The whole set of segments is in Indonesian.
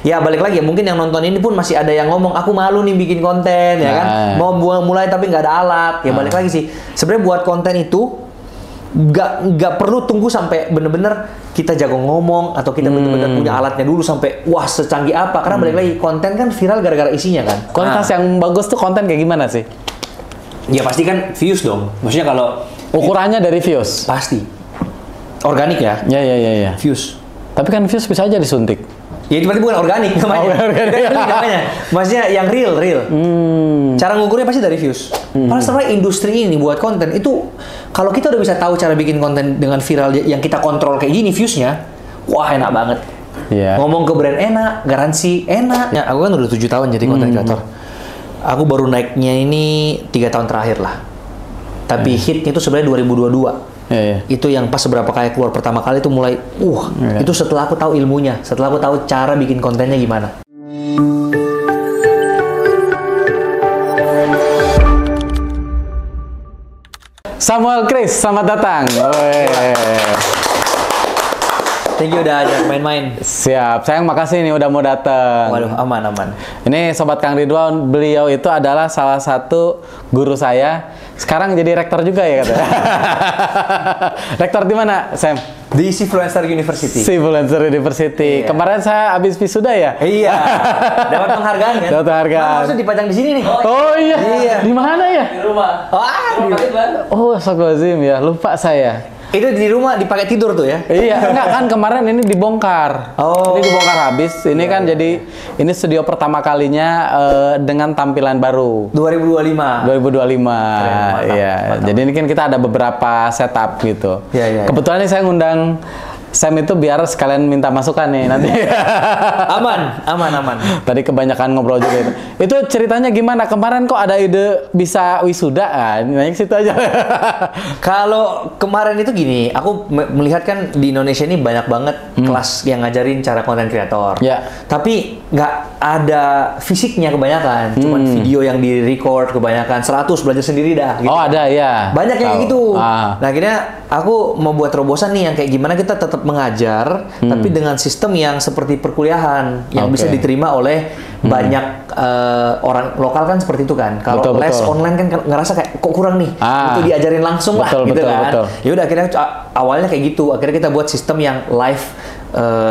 Ya balik lagi ya, mungkin yang nonton ini pun masih ada yang ngomong aku malu nih bikin konten ya kan, mau mulai tapi nggak ada alat. Ya balik lagi sih, sebenarnya buat konten itu nggak perlu tunggu sampai bener-bener kita jago ngomong atau kita bener-bener punya alatnya dulu sampai wah secanggih apa, karena balik lagi konten kan viral gara-gara isinya kan. Kualitas yang bagus tuh konten kayak gimana sih? Ya pasti kan views dong, maksudnya kalau ukurannya dari views pasti organik ya. Ya. Views, tapi kan views bisa aja disuntik. ya itu berarti bukan organik namanya. Namanya maksudnya yang real. Cara ngukurnya pasti dari views. Padahal sebenarnya industri ini buat konten itu, kalau kita udah bisa tahu cara bikin konten dengan viral yang kita kontrol kayak gini viewsnya, wah enak banget. Ngomong ke brand enak, garansi enak. Ya, aku kan udah 7 tahun jadi konten kreator. Aku baru naiknya ini 3 tahun terakhir lah. Tapi hitnya itu sebenarnya 2022. Itu yang pas seberapa kali keluar pertama kali itu mulai itu setelah aku tahu ilmunya, setelah aku tahu cara bikin kontennya gimana. Samuel Chris, selamat datang. Thank you udah ajak main-main. Siap, sayang makasih nih udah mau datang. Waduh, aman. Ini Sobat Kang Ridwan, beliau itu adalah salah satu guru saya. Sekarang jadi rektor juga ya katanya. Rektor di mana, Sam? Di Civluencer University. Civluencer University. Kemarin saya habis wisuda ya? Iya. Dapat penghargaan kan? Dapat penghargaan. Maksudnya dipajang di sini nih. Oh iya. Di mana ya? Di rumah. Astagfirullahaladzim ya, lupa saya. Itu di rumah dipakai tidur tuh ya? Iya, enggak kan kemarin ini dibongkar. Ini dibongkar habis. Ini kan jadi ini studio pertama kalinya dengan tampilan baru. 2025. Iya. Jadi ini kan kita ada beberapa setup gitu. Kebetulan ini saya ngundang Sam itu biar sekalian minta masukan nih nanti. Aman. Tadi kebanyakan ngobrol juga itu. Itu ceritanya gimana? Kemarin kok ada ide bisa wisuda kan? Nanya ke situ aja. Kalau kemarin itu gini, aku melihat kan di Indonesia ini banyak banget kelas yang ngajarin cara konten kreator. Tapi nggak ada fisiknya kebanyakan. Cuman video yang di-record kebanyakan 100 belajar sendiri dah. Gitu. Oh ada ya. Banyak yang kayak gitu. Nah akhirnya aku mau buat terobosan nih yang kayak gimana kita tetap mengajar, tapi dengan sistem yang seperti perkuliahan yang bisa diterima oleh banyak orang lokal kan seperti itu kan. Kalau les online kan ngerasa kayak kok kurang nih, itu diajarin langsung lah gitu kan. Ya udah akhirnya awalnya kayak gitu. Akhirnya kita buat sistem yang live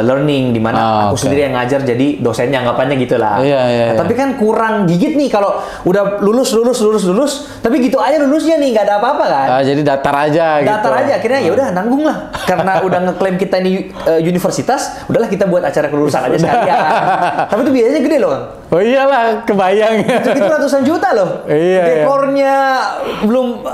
learning di mana aku sendiri yang ngajar jadi dosennya anggapannya gitulah. Tapi kan kurang gigit nih kalau udah lulus tapi gitu aja lulusnya nih nggak ada apa-apa kan. Jadi datar aja gitu. Akhirnya ya udah nanggung lah karena udah ngeklaim kita ini universitas, udahlah kita buat acara kelulusan aja sekalian. Tapi itu biayanya gede loh, Kang. Oh iyalah, kebayang. Itu ratusan juta loh. Dekornya belum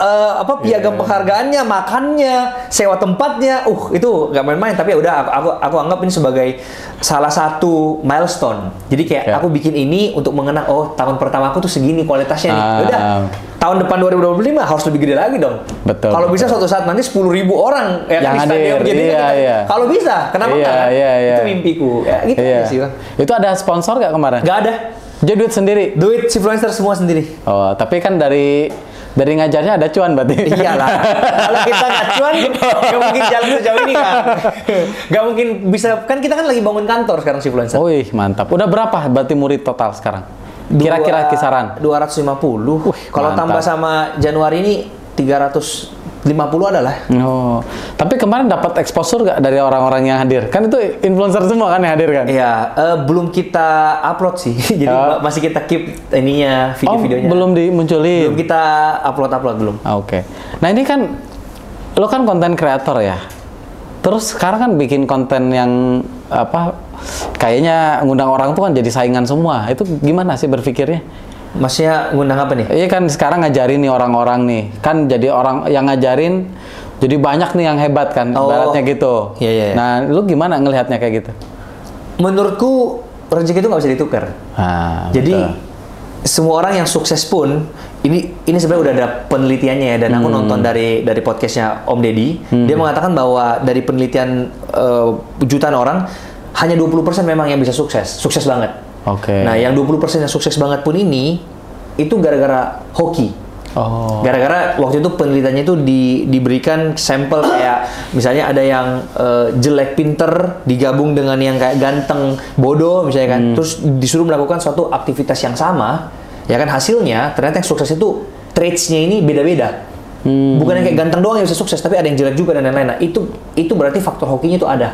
piagam penghargaannya, makannya, sewa tempatnya. Itu nggak main-main. Tapi ya udah aku anggap ini sebagai salah satu milestone. Jadi kayak aku bikin ini untuk mengenang tahun pertama aku tuh segini kualitasnya nih. Udah tahun depan 2025 harus lebih gede lagi dong. Betul. Kalau bisa suatu saat nanti 10.000 orang yang hadir. Kalau bisa, kenapa enggak? Itu mimpiku. Ya, gitu sih, Bang. Itu ada sponsor nggak kemarin? Nggak ada. Jadi duit sendiri? Duit Civluencer semua sendiri. Oh, tapi kan dari ngajarnya ada cuan berarti. Iyalah. Kalau kita nggak cuan, nggak mungkin jalan sejauh ini kan. Nggak mungkin bisa, kan kita kan lagi bangun kantor sekarang Civluencer. Wih, mantap. Udah berapa berarti murid total sekarang? Kira-kira kisaran? 250. Kalau tambah sama Januari ini 350 adalah. Oh, tapi kemarin dapat exposure nggak dari orang-orang yang hadir? Kan itu influencer semua kan yang hadir kan? Iya, belum kita upload sih. Jadi masih kita keep ininya, video-videonya. Belum dimunculin? Belum kita upload belum. Oke. Nah ini kan, lo kan konten kreator ya. Terus sekarang kan bikin konten yang kayaknya ngundang orang tuh kan jadi saingan semua. Itu gimana sih berpikirnya? Maksudnya ngundang apa nih? Iya kan sekarang ngajarin nih orang-orang nih. Kan jadi orang yang ngajarin jadi banyak nih yang hebat kan, ibaratnya gitu. Iya. Nah, lu gimana ngelihatnya kayak gitu? Menurutku rezeki itu nggak bisa ditukar. Jadi semua orang yang sukses pun ini sebenarnya udah ada penelitiannya ya, dan aku nonton dari podcastnya Om Deddy. Dia mengatakan bahwa dari penelitian jutaan orang hanya 20% memang yang bisa sukses banget. Nah, yang 20% yang sukses banget pun ini itu gara-gara hoki. Gara-gara waktu itu penelitiannya itu diberikan sampel kayak misalnya ada yang jelek pinter digabung dengan yang kayak ganteng bodoh misalnya kan, terus disuruh melakukan suatu aktivitas yang sama, ya kan hasilnya ternyata yang sukses itu traits-nya ini beda-beda. Bukan yang kayak ganteng doang yang bisa sukses, tapi ada yang jelek juga dan lain-lain. Nah, itu berarti faktor hokinya itu ada.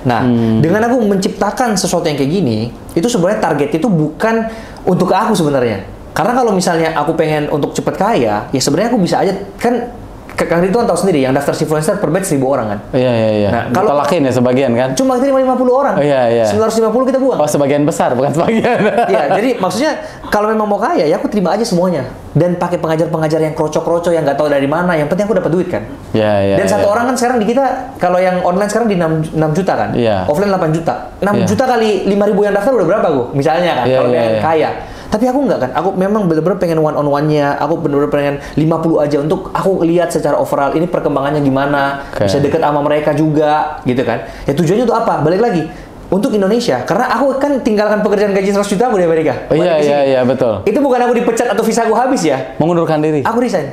Nah, dengan aku menciptakan sesuatu yang kayak gini, itu sebenarnya target itu bukan untuk aku sebenarnya. Karena kalau misalnya aku pengen untuk cepet kaya, ya sebenarnya aku bisa aja kan. Kang Ridwan tahu sendiri, yang daftar influencer per batch 1.000 orang kan? Iya. Nah, kalau tolakin ya sebagian kan? Cuma kita 50 orang. Iya. 950 kita buang. Oh, sebagian besar, bukan sebagian. Iya, jadi maksudnya kalau memang mau kaya, ya aku terima aja semuanya. Dan pakai pengajar-pengajar yang kroco-kroco yang nggak tahu dari mana, yang penting aku dapat duit kan? Iya. Dan satu orang kan sekarang di kita, kalau yang online sekarang di 6 juta kan? Iya. Offline 8 juta. 6 juta kali 5.000 yang daftar udah berapa gue? Misalnya kan, kalau pengen kaya. Tapi aku enggak kan, aku memang benar-benar pengen one on one-nya, aku benar-benar pengen 50 aja untuk aku lihat secara overall ini perkembangannya gimana, bisa deket sama mereka juga, gitu kan. Ya tujuannya itu apa? Balik lagi, untuk Indonesia, karena aku kan tinggalkan pekerjaan gaji 100 juta aku di Amerika. Iya, betul. Itu bukan aku dipecat atau visa aku habis ya. Mengundurkan diri? Aku resign.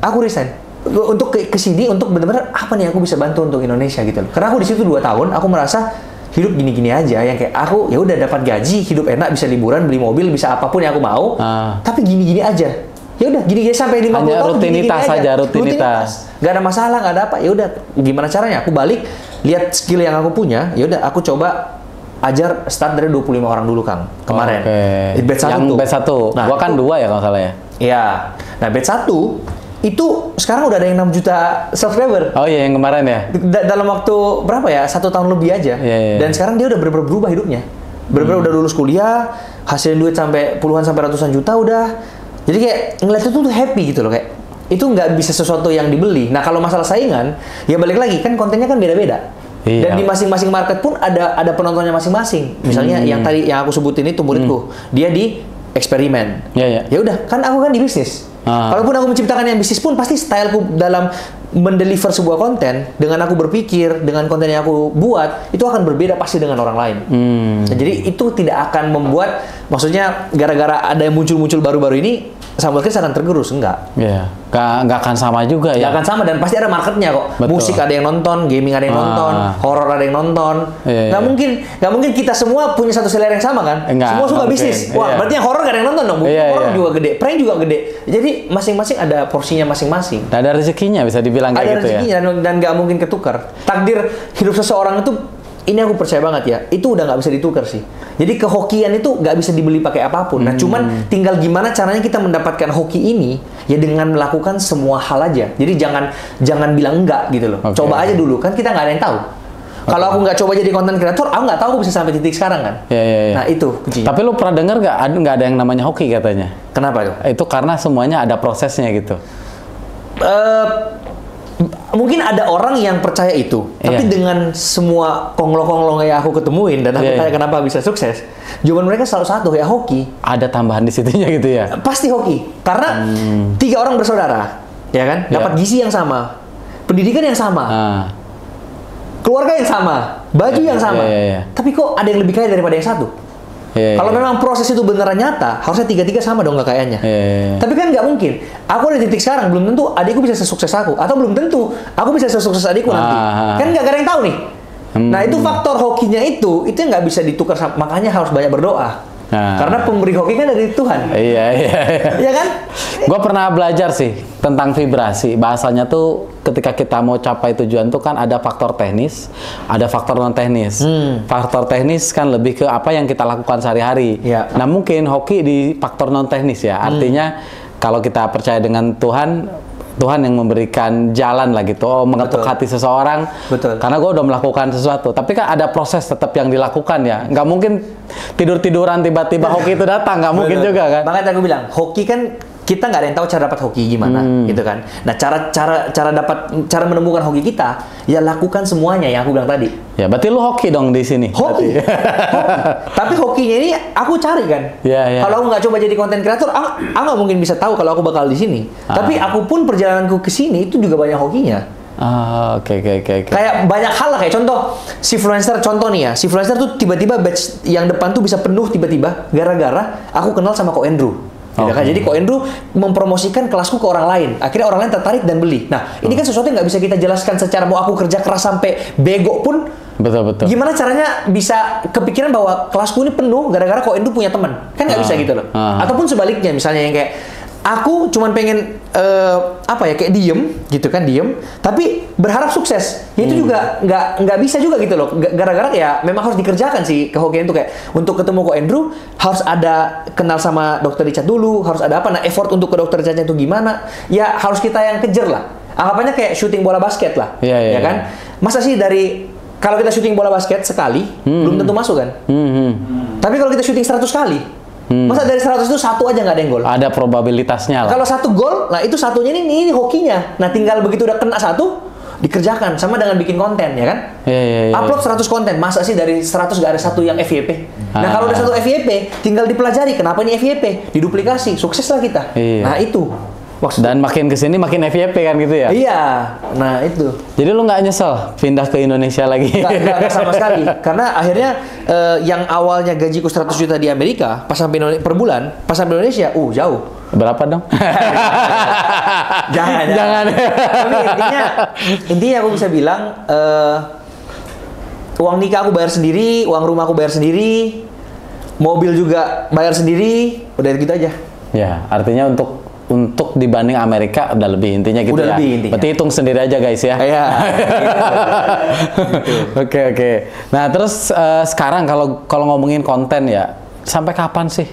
Aku resign. Untuk ke sini, untuk benar-benar apa nih aku bisa bantu untuk Indonesia gitu loh. Karena aku di situ 2 tahun, aku merasa hidup gini-gini aja, yang kayak aku ya udah dapat gaji, hidup enak, bisa liburan, beli mobil, bisa apapun yang aku mau, tapi gini-gini aja. Ya udah gini-gini sampai 50 hanya tahun rutinitas aja, rutinitas. Gak ada masalah, gak ada apa. Ya udah gimana caranya? Aku balik, lihat skill yang aku punya, ya udah aku coba ajar start dari 25 orang dulu Kang kemarin. Batch 1. Yang batch 1. Nah, gua kan 2 ya kalau salah ya. Iya. Nah, batch 1 itu sekarang udah ada yang 6 juta subscriber. Oh iya, yang kemarin ya? Dalam waktu berapa ya? 1 tahun lebih aja. Yeah. Dan sekarang dia udah bener-bener berubah hidupnya. Bener-bener udah lulus kuliah, hasilin duit sampai puluhan sampai ratusan juta udah. Jadi kayak ngeliat itu tuh happy gitu loh, kayak itu nggak bisa sesuatu yang dibeli. Nah, kalau masalah saingan, ya balik lagi kan kontennya kan beda-beda. Dan di masing-masing market pun ada penontonnya masing-masing. Misalnya yang tadi yang aku sebutin itu muridku, dia di eksperimen. Ya udah, kan aku kan di bisnis. Kalaupun aku menciptakan yang bisnis pun pasti styleku dalam mendeliver sebuah konten dengan aku berpikir dengan konten yang aku buat itu akan berbeda pasti dengan orang lain. Nah, jadi itu tidak akan membuat, maksudnya gara-gara ada yang muncul-muncul baru-baru ini Sambal Kids akan tergerus, enggak? Iya, nggak akan sama juga ya. Nggak akan sama, dan pasti ada marketnya kok. Betul. Musik ada yang nonton, gaming ada yang nonton, horor ada yang nonton. Nggak mungkin kita semua punya satu selera yang sama kan? Semua suka bisnis. Wah, berarti yang horor gak ada yang nonton dong. Horor juga gede, prank juga gede. Jadi masing-masing ada porsinya masing-masing. Nah, ada rezekinya bisa dibilang kayak gitu ya. Ada rezekinya dan nggak mungkin ketukar. Takdir hidup seseorang itu, ini aku percaya banget ya, itu udah nggak bisa ditukar sih. Jadi kehokian itu nggak bisa dibeli pakai apapun. Nah, cuman tinggal gimana caranya kita mendapatkan hoki ini, ya dengan melakukan semua hal aja. Jadi jangan bilang enggak gitu loh. Coba aja dulu, kan kita nggak ada yang tahu. Kalau aku nggak coba jadi konten kreator, aku nggak tahu aku bisa sampai titik sekarang kan. Nah, itu kuncinya. Tapi lu pernah dengar nggak ada yang namanya hoki katanya? Kenapa tuh? Itu karena semuanya ada prosesnya gitu. Mungkin ada orang yang percaya itu, tapi dengan semua konglong-konglong yang aku ketemuin dan aku tanya kenapa bisa sukses, jawaban mereka selalu satu, ya hoki. Ada tambahan di situnya gitu ya? Pasti hoki, karena 3 orang bersaudara, ya kan, dapat gizi yang sama, pendidikan yang sama, keluarga yang sama, baju yang sama, tapi kok ada yang lebih kaya daripada yang satu? Kalau memang proses itu beneran nyata, harusnya 3-3 sama dong kekayaannya. Tapi kan nggak mungkin. Aku ada di titik sekarang, belum tentu adikku bisa sesukses aku, atau belum tentu aku bisa sesukses adikku nanti. Kan nggak ada yang tahu nih. Nah, itu faktor hokinya itu yang nggak bisa ditukar, makanya harus banyak berdoa. Karena pemberi hoki kan dari Tuhan. Iya. Iya kan? Gue pernah belajar sih tentang vibrasi. Bahasanya tuh ketika kita mau capai tujuan tuh kan ada faktor teknis, ada faktor non teknis. Faktor teknis kan lebih ke apa yang kita lakukan sehari-hari. Nah, mungkin hoki di faktor non teknis ya. Artinya kalau kita percaya dengan Tuhan yang memberikan jalan lah gitu, mengetuk hati seseorang. Karena gue udah melakukan sesuatu. Tapi kan ada proses tetap yang dilakukan ya. Nggak mungkin tidur-tiduran tiba-tiba hoki itu datang. Nggak mungkin juga kan. Makanya aku bilang, hoki kan kita nggak ada yang tahu cara dapat hoki gimana, gitu kan. Nah, cara menemukan hoki kita, ya lakukan semuanya yang aku bilang tadi. Ya, berarti lu hoki dong di sini. Hoki. Tapi hokinya ini aku cari kan. Kalau aku nggak coba jadi konten kreator, aku nggak mungkin bisa tahu kalau aku bakal di sini. Tapi aku pun perjalananku ke sini itu juga banyak hokinya. Oke. Kayak banyak hal lah, kayak contoh contoh nih ya, si influencer tuh tiba-tiba batch yang depan tuh bisa penuh tiba-tiba gara-gara aku kenal sama Ko Andrew. Gitu kan? Jadi Ko Andrew mempromosikan kelasku ke orang lain. Akhirnya orang lain tertarik dan beli. Nah, ini kan sesuatu yang nggak bisa kita jelaskan secara mau aku kerja keras sampai bego pun. Betul. Gimana caranya bisa kepikiran bahwa kelasku ini penuh gara-gara Ko Andrew punya teman? Kan nggak bisa gitu loh. Ataupun sebaliknya, misalnya yang kayak aku cuman pengen kayak diem gitu kan, tapi berharap sukses. Itu juga nggak bisa juga gitu loh. Gara-gara ya memang harus dikerjakan sih kehokian itu, kayak untuk ketemu Ko Andrew harus ada kenal sama dokter Richard dulu, harus ada apa, nah effort untuk ke dokter Richardnya itu gimana? Ya harus kita yang kejar lah. Anggapannya kayak syuting bola basket lah, ya kan? Masa sih kalau kita syuting bola basket sekali belum tentu masuk kan? Tapi kalau kita syuting 100 kali, masa dari 100 itu satu aja nggak ada yang gol? Ada probabilitasnya lah. Kalau satu gol, nah itu satunya ini hokinya. Nah tinggal begitu udah kena satu, dikerjakan. Sama dengan bikin konten, ya kan? Upload 100 konten, masa sih dari 100 nggak ada satu yang FYP? Nah kalau udah satu FYP, tinggal dipelajari kenapa ini FYP, diduplikasi, sukseslah kita. Nah itu. Maksudnya. Dan makin kesini makin FYP kan gitu ya? Iya, nah itu. Jadi lu nggak nyesel pindah ke Indonesia lagi? Nggak sama sekali. Karena akhirnya yang awalnya gajiku 100 juta di Amerika, pas sampai per bulan, pas sampai Indonesia, jauh. Berapa dong? Jangan. Tapi intinya aku bisa bilang, uang nikah aku bayar sendiri, uang rumah aku bayar sendiri, mobil juga bayar sendiri, udah gitu aja. Ya, artinya untuk dibanding Amerika udah lebih, intinya gitu udah ya. Lebih intinya. Berarti hitung sendiri aja guys ya. Iya. Oke. Nah terus sekarang kalau ngomongin konten ya, sampai kapan sih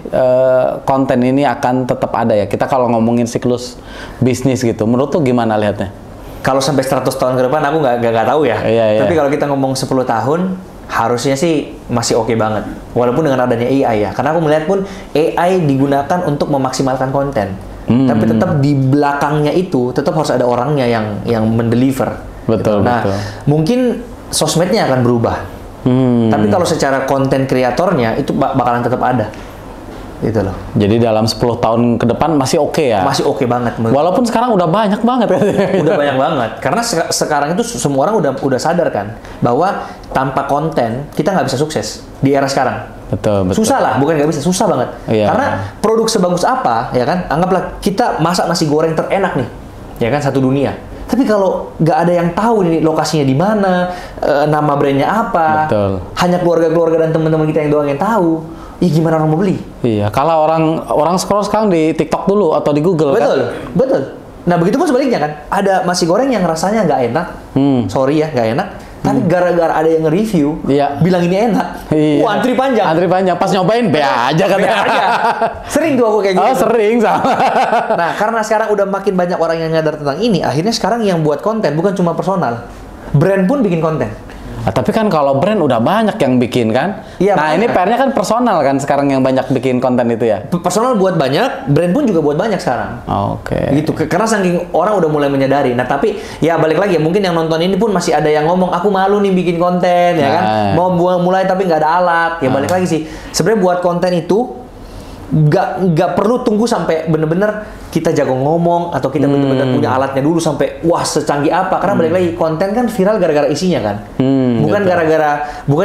konten ini akan tetap ada ya? Kita kalau ngomongin siklus bisnis gitu, menurut tuh gimana lihatnya? Kalau sampai 100 tahun ke depan aku nggak tahu ya. Tapi kalau kita ngomong 10 tahun, harusnya sih masih oke banget. Walaupun dengan adanya AI ya. Karena aku melihat pun AI digunakan untuk memaksimalkan konten. Tapi tetap di belakangnya itu tetap harus ada orangnya yang mendeliver. Betul. Mungkin sosmednya akan berubah. Tapi kalau secara konten kreatornya itu bakalan tetap ada. Gitu loh. Jadi dalam 10 tahun ke depan masih oke ya? Masih oke banget. Walaupun sekarang udah banyak banget. Udah banyak banget. Karena sekarang itu semua orang udah sadar kan bahwa tanpa konten kita nggak bisa sukses di era sekarang. Betul. Susah lah, bukan nggak bisa, susah banget. Karena produk sebagus apa, ya kan? Anggaplah kita masak nasi goreng terenak nih, ya kan, satu dunia. Tapi kalau nggak ada yang tahu nih lokasinya di mana, nama brandnya apa, hanya keluarga-keluarga dan teman-teman kita yang doang yang tahu, ya gimana orang mau beli? Iya, kalau orang scroll sekarang di TikTok dulu atau di Google. Betul. Nah begitu pun sebaliknya kan, ada nasi goreng yang rasanya nggak enak, sorry ya nggak enak. Tapi gara-gara ada yang nge-review, bilang ini enak, antri panjang. Pas nyobain, be aja kan. Sering tuh aku kayak gitu. Sering sama. Nah, karena sekarang udah makin banyak orang yang nyadar tentang ini, akhirnya sekarang yang buat konten bukan cuma personal, brand pun bikin konten. Tapi kan kalau brand udah banyak yang bikin kan. Iya, nah ini PR-nya kan personal kan sekarang yang banyak bikin konten itu ya. Personal buat banyak, brand pun juga buat banyak sekarang. Oke. Gitu, karena saking orang udah mulai menyadari. Nah tapi ya balik lagi, mungkin yang nonton ini pun masih ada yang ngomong aku malu nih bikin konten, ya kan. Mau mulai tapi nggak ada alat. Ya balik lagi sih. Sebenarnya buat konten itu nggak perlu tunggu sampai bener-bener kita jago ngomong atau kita bener-bener punya alatnya dulu sampai wah secanggih apa, karena balik lagi konten kan viral gara-gara isinya kan, bukan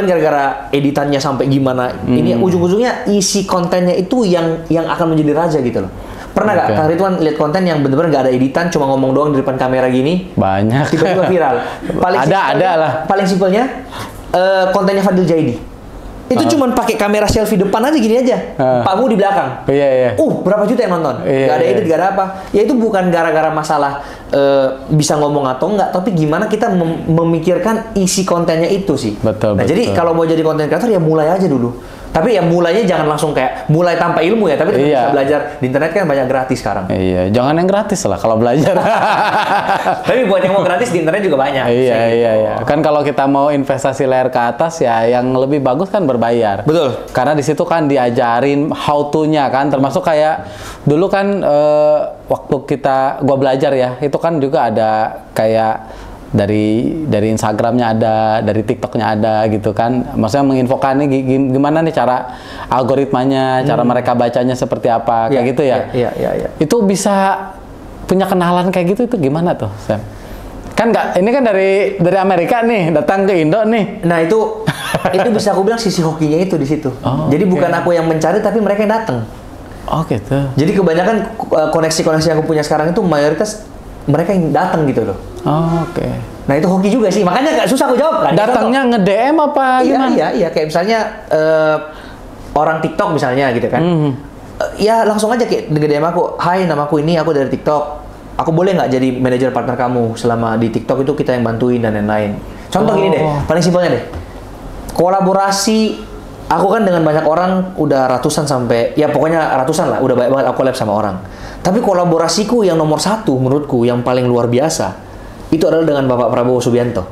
gara-gara editannya sampai gimana. Ini ujung-ujungnya isi kontennya itu yang akan menjadi raja gitu loh. Pernah nggak Kang Ridwan lihat konten yang bener-bener nggak ada editan, cuma ngomong doang di depan kamera gini, banyak tiba-tiba viral. Paling simpelnya kontennya Fadil Jaidi. Itu cuman pakai kamera selfie depan aja gini aja. Pak Bu di belakang. Berapa juta yang nonton? Gak ada edit, gak ada apa. Ya itu bukan gara-gara masalah bisa ngomong atau enggak, tapi gimana kita memikirkan isi kontennya itu sih. Betul. Jadi kalau mau jadi konten kreator ya mulai aja dulu. Tapi ya mulainya jangan langsung kayak mulai tanpa ilmu ya, tapi bisa belajar di internet kan banyak gratis sekarang. Iya, jangan yang gratis lah kalau belajar. Tapi buat yang mau gratis di internet juga banyak. Iya. Kan kalau kita mau investasi layar ke atas ya yang lebih bagus kan berbayar. Betul. Karena di situ kan diajarin how to-nya kan, termasuk kayak dulu kan waktu gua belajar ya, itu kan juga ada kayak dari Instagramnya ada, dari TikToknya ada gitu kan. Maksudnya menginfokan nih gimana nih cara algoritmanya, cara mereka bacanya seperti apa, kayak gitu ya. Iya. Itu bisa punya kenalan kayak gitu, itu gimana tuh, Sam? Kan nggak, ini kan dari Amerika nih, datang ke Indo nih. Nah itu bisa aku bilang sisi hokinya itu di situ. Jadi bukan aku yang mencari, tapi mereka yang datang. Oh gitu. Jadi kebanyakan koneksi-koneksi yang aku punya sekarang itu mayoritas mereka yang datang gitu loh. Oh, oke. Nah itu hoki juga sih, makanya gak susah aku jawab kan. Datangnya nge-DM apa gimana? Iya, kayak misalnya orang TikTok misalnya gitu kan. Ya langsung aja kayak nge-DM aku, hai namaku ini, aku dari TikTok. Aku boleh nggak jadi manajer partner kamu selama di TikTok itu kita yang bantuin dan lain-lain. Contoh gini deh, paling simpelnya deh. Kolaborasi aku kan dengan banyak orang udah ratusan sampai ya pokoknya ratusan lah, udah banyak banget aku collab sama orang. Tapi kolaborasiku yang nomor satu menurutku yang paling luar biasa itu adalah dengan Bapak Prabowo Subianto.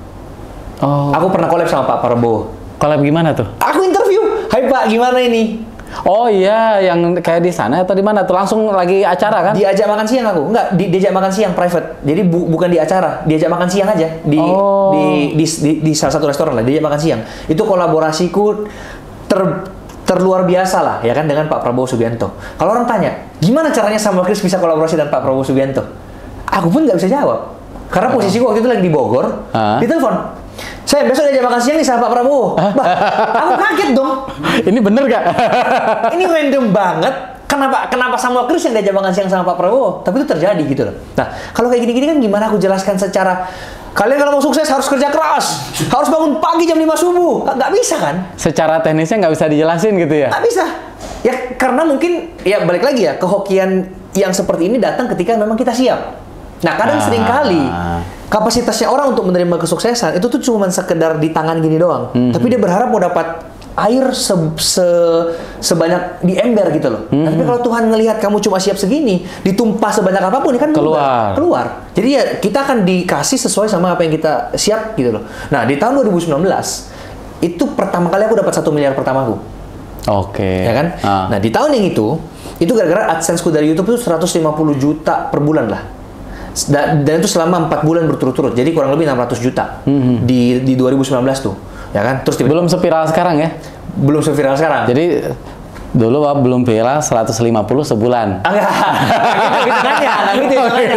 Aku pernah collab sama Pak Prabowo. Collab gimana tuh? Aku interview, hai Pak gimana ini? Oh iya, yang kayak di sana atau di mana tuh? Langsung lagi acara kan? Diajak makan siang aku, enggak diajak makan siang private. Jadi bukan di acara, diajak makan siang aja di salah satu restoran lah, diajak makan siang. Itu kolaborasiku terluar biasa lah ya kan dengan Pak Prabowo Subianto. Kalau orang tanya, gimana caranya Samuel Chris bisa kolaborasi dengan Pak Prabowo Subianto? Aku pun nggak bisa jawab. Karena posisiku waktu itu lagi di Bogor, ditelepon. Saya besok diajak makan siang nih sama Pak Prabowo. Bah, aku kaget dong. Ini bener gak? Ini random banget. Kenapa Samuel Chris yang diajak makan siang sama Pak Prabowo? Tapi itu terjadi gitu loh. Nah, kalau kayak gini-gini kan gimana aku jelaskan secara kalian kalau mau sukses harus kerja keras, harus bangun pagi jam 5 subuh. Nggak bisa kan? Secara teknisnya nggak bisa dijelasin gitu ya? Nggak bisa. Ya karena mungkin, ya balik lagi ya, kehokian yang seperti ini datang ketika memang kita siap. Nah kadang seringkali kapasitasnya orang untuk menerima kesuksesan itu tuh cuma sekedar di tangan gini doang. Tapi dia berharap mau dapat air sebanyak di ember gitu loh. Tapi kalau Tuhan ngelihat kamu cuma siap segini, ditumpah sebanyak apapun, ini kan keluar. Jadi ya kita akan dikasih sesuai sama apa yang kita siap gitu loh. Nah di tahun 2019 itu pertama kali aku dapat 1 miliar pertamaku. Oke. Ya kan? Nah di tahun yang itu gara-gara AdSense-ku dari YouTube itu 150 juta per bulan lah. Dan itu selama 4 bulan berturut-turut. Jadi kurang lebih 600 juta di 2019 tuh. Ya kan? Terus belum seviral sekarang ya? Belum seviral sekarang. Jadi dulu belum viral 150 sebulan. Enggak gitu hitungannya.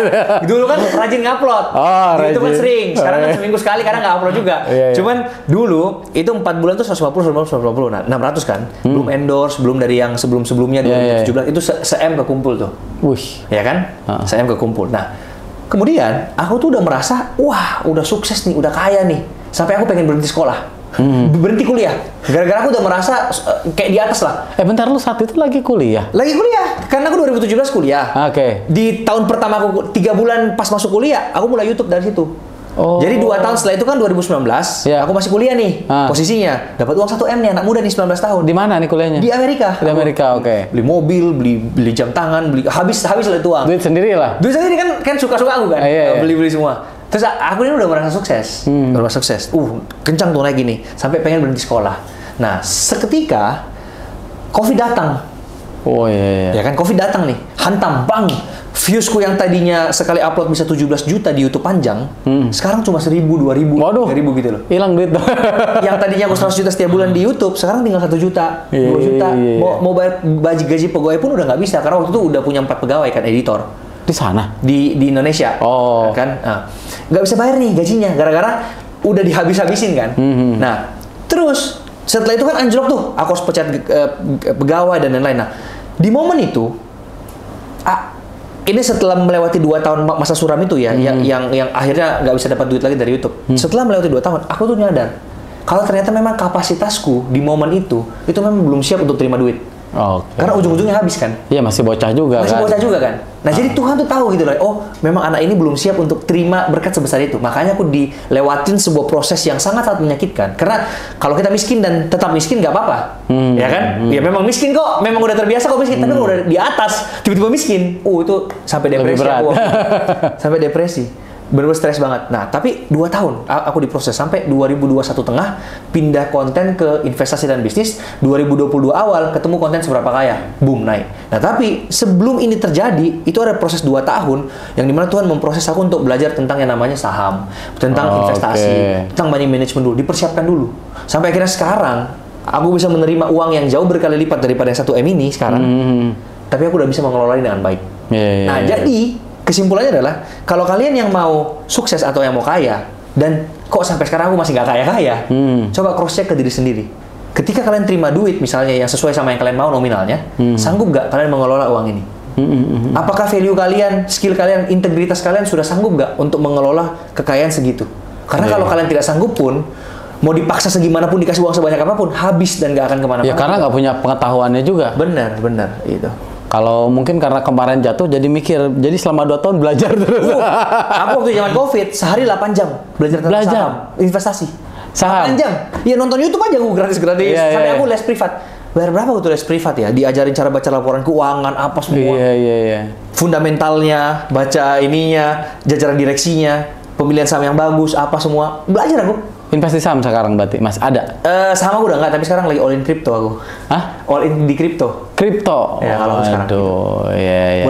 Dulu kan rajin ngupload. Di YouTube kan sering. Sekarang kan seminggu sekali kadang nggak upload juga. Cuman dulu itu 4 bulan tuh 150. Nah, 600 kan. Belum endorse, belum dari yang sebelum-sebelumnya 2017 itu se-M kekumpul tuh. Wih. Ya kan? Se-M kekumpul. Nah, kemudian aku tuh udah merasa, wah, udah sukses nih, udah kaya nih. Sampai aku pengen berhenti sekolah. Berhenti kuliah. Gara-gara aku udah merasa kayak di atas lah. Bentar, lu saat itu lagi kuliah? Lagi kuliah. Karena aku 2017 kuliah. Oke. Di tahun pertama aku 3 bulan pas masuk kuliah, aku mulai YouTube dari situ. Jadi 2 tahun setelah itu kan 2019, aku masih kuliah nih. Posisinya dapat uang 1 M nih, anak muda nih 19 tahun. Di mana nih kuliahnya? Di Amerika. Di Amerika, oke. Beli mobil, beli jam tangan, habis lah itu uang. Duit sendiri lah. Duit sendiri kan suka-suka aku kan. Beli semua. Terus aku ini udah merasa sukses. Udah merasa sukses. Kencang tuh naik gini. Sampai pengen berhenti sekolah. Nah, seketika Covid datang. Oh iya. Ya kan, Covid datang nih. Hantam, bang. Viewsku yang tadinya sekali upload bisa 17 juta di YouTube panjang, sekarang cuma 1.000, 2.000, 3.000 gitu loh. Hilang duit. Yang tadinya aku 100 juta setiap bulan di YouTube, sekarang tinggal 1 juta, 2 juta. Mau bayar gaji pegawai pun udah nggak bisa, karena waktu itu udah punya 4 pegawai kan, editor. Di sana? Di Indonesia. Kan? Nggak bisa bayar nih gajinya, gara-gara udah dihabis-habisin kan. Nah, terus setelah itu kan anjlok tuh, aku harus pecat pegawai dan lain-lain. Nah, di momen itu, ini setelah melewati 2 tahun masa suram itu ya, yang akhirnya nggak bisa dapat duit lagi dari YouTube. Setelah melewati 2 tahun, aku tuh nyadar kalau ternyata memang kapasitasku di momen itu memang belum siap untuk terima duit. Karena ujung-ujungnya habis kan. Iya, masih bocah juga kan. Nah, jadi Tuhan tuh tahu gitu loh. Oh, memang anak ini belum siap untuk terima berkat sebesar itu. Makanya aku dilewatin sebuah proses yang sangat-sangat menyakitkan. Karena kalau kita miskin dan tetap miskin nggak apa-apa. Ya kan? Ya memang miskin kok. Memang udah terbiasa kok miskin. Tapi kalau udah di atas, tiba-tiba miskin. Itu sampai depresi aku. Sampai depresi. Bener-bener stres banget. Nah, tapi 2 tahun aku diproses sampai 2021 tengah pindah konten ke investasi dan bisnis. 2022 awal ketemu konten seberapa kaya, boom naik. Nah, tapi sebelum ini terjadi itu ada proses 2 tahun yang dimana Tuhan memproses aku untuk belajar tentang yang namanya saham, tentang investasi, tentang money management dulu, dipersiapkan dulu. Sampai akhirnya sekarang aku bisa menerima uang yang jauh berkali lipat daripada yang 1 M ini sekarang. Tapi aku udah bisa mengelolanya dengan baik. Nah, jadi kesimpulannya adalah, kalau kalian yang mau sukses atau yang mau kaya, dan kok sampai sekarang aku masih nggak kaya-kaya, coba cross-check ke diri sendiri. ketika kalian terima duit misalnya yang sesuai sama yang kalian mau nominalnya, sanggup nggak kalian mengelola uang ini? Apakah value kalian, skill kalian, integritas kalian sudah sanggup nggak untuk mengelola kekayaan segitu? Karena kalau kalian tidak sanggup pun, mau dipaksa segimanapun, dikasih uang sebanyak apapun, habis dan nggak akan kemana-mana. Ya karena nggak punya pengetahuannya juga. Benar itu. Kalau mungkin karena kemarin jatuh jadi mikir, jadi selama 2 tahun belajar terus. Aku waktu zaman COVID sehari 8 jam belajar tentang saham, investasi. Saham. 8 jam. Ya nonton YouTube aja gue gratis. Sampai aku les privat. Bayar berapa waktu les privat ya? Diajarin cara baca laporan keuangan apa semua. Iya. Fundamentalnya, baca ininya, jajaran direksinya, pemilihan saham yang bagus, apa semua. Belajar aku. Investasi saham sekarang berarti Mas ada? Saham aku udah enggak, tapi sekarang lagi all in crypto aku. Hah? All in di crypto. Kripto. Ya, kalau sekarang. Aduh, ya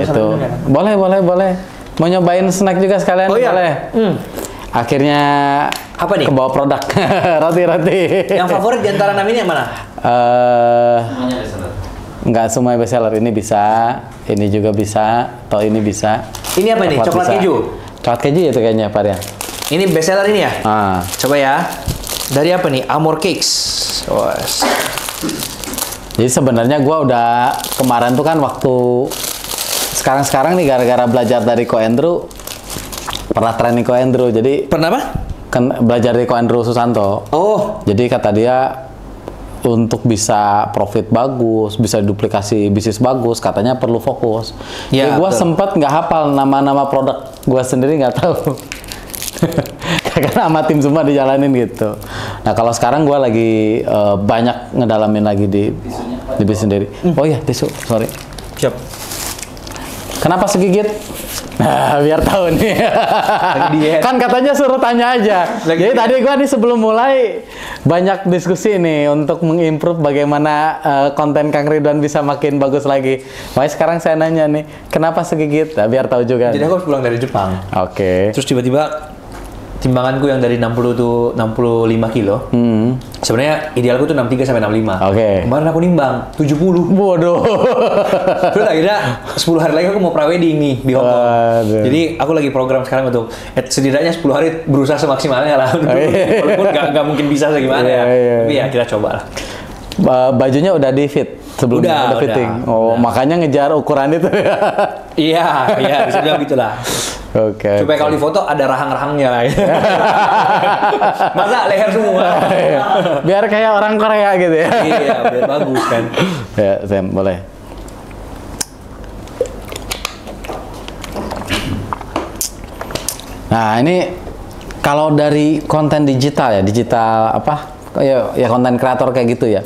Boleh itu. Boleh. Mau nyobain snack juga sekalian? Oh iya. Boleh. Akhirnya apa nih? Kebawa produk roti-roti. Yang favorit di antara 6 ini yang mana? Semuanya bestseller. Nggak semua bestseller. Ini bisa, ini juga bisa, atau ini bisa. Ini apa nih? Coklat keju? Coklat keju itu kayaknya Pak ya. Ini bestseller ini ya? Coba ya. Dari apa nih? Amor Cakes. Jadi sebenarnya gua udah kemarin tuh kan waktu sekarang nih gara-gara belajar dari Ko Andrew, pernah training Ko Andrew. Jadi pernah apa? Kan belajar dari Ko Andrew Susanto. Oh. Jadi kata dia untuk bisa profit bagus, bisa duplikasi bisnis bagus, katanya perlu fokus. Ya, gue sempat nggak hafal nama-nama produk, gue sendiri nggak tahu. Karena sama tim semua dijalanin gitu. Nah kalau sekarang gue lagi banyak ngedalamin lagi di bisnis sendiri. Oh iya tisu, sorry. Siap. Kenapa segigit? Nah, biar tahu nih. Kan katanya suruh tanya aja. Jadi tadi gua nih sebelum mulai banyak diskusi nih untuk mengimprove bagaimana konten Kang Ridwan bisa makin bagus lagi. Makanya sekarang saya nanya nih, kenapa segigit? Nah, biar tahu juga. Jadi aku harus pulang dari Jepang. Oke. Terus tiba-tiba timbanganku yang dari 60 tuh 65 kilo. Sebenarnya idealku tuh 63 sampai 65. Oke. Kemarin aku nimbang 70. Bodoh. Terus akhirnya 10 hari lagi aku mau pre-wedding nih di Hong Kong. Jadi aku lagi program sekarang untuk setidaknya 10 hari berusaha semaksimalnya lah. Walaupun nggak mungkin bisa segimana ya. Tapi ya kita coba lah. Bajunya udah di fit sebelumnya, udah fitting. Oh, makanya ngejar ukuran itu. Iya, bisa bilang gitulah. Oke. Supaya kalau di foto ada rahang-rahangnya lah. Masa leher semua. Biar kayak orang Korea gitu ya. Iya, biar bagus kan. Ya, Sam, boleh. Nah, ini kalau dari konten digital apa? Ya konten kreator kayak gitu ya.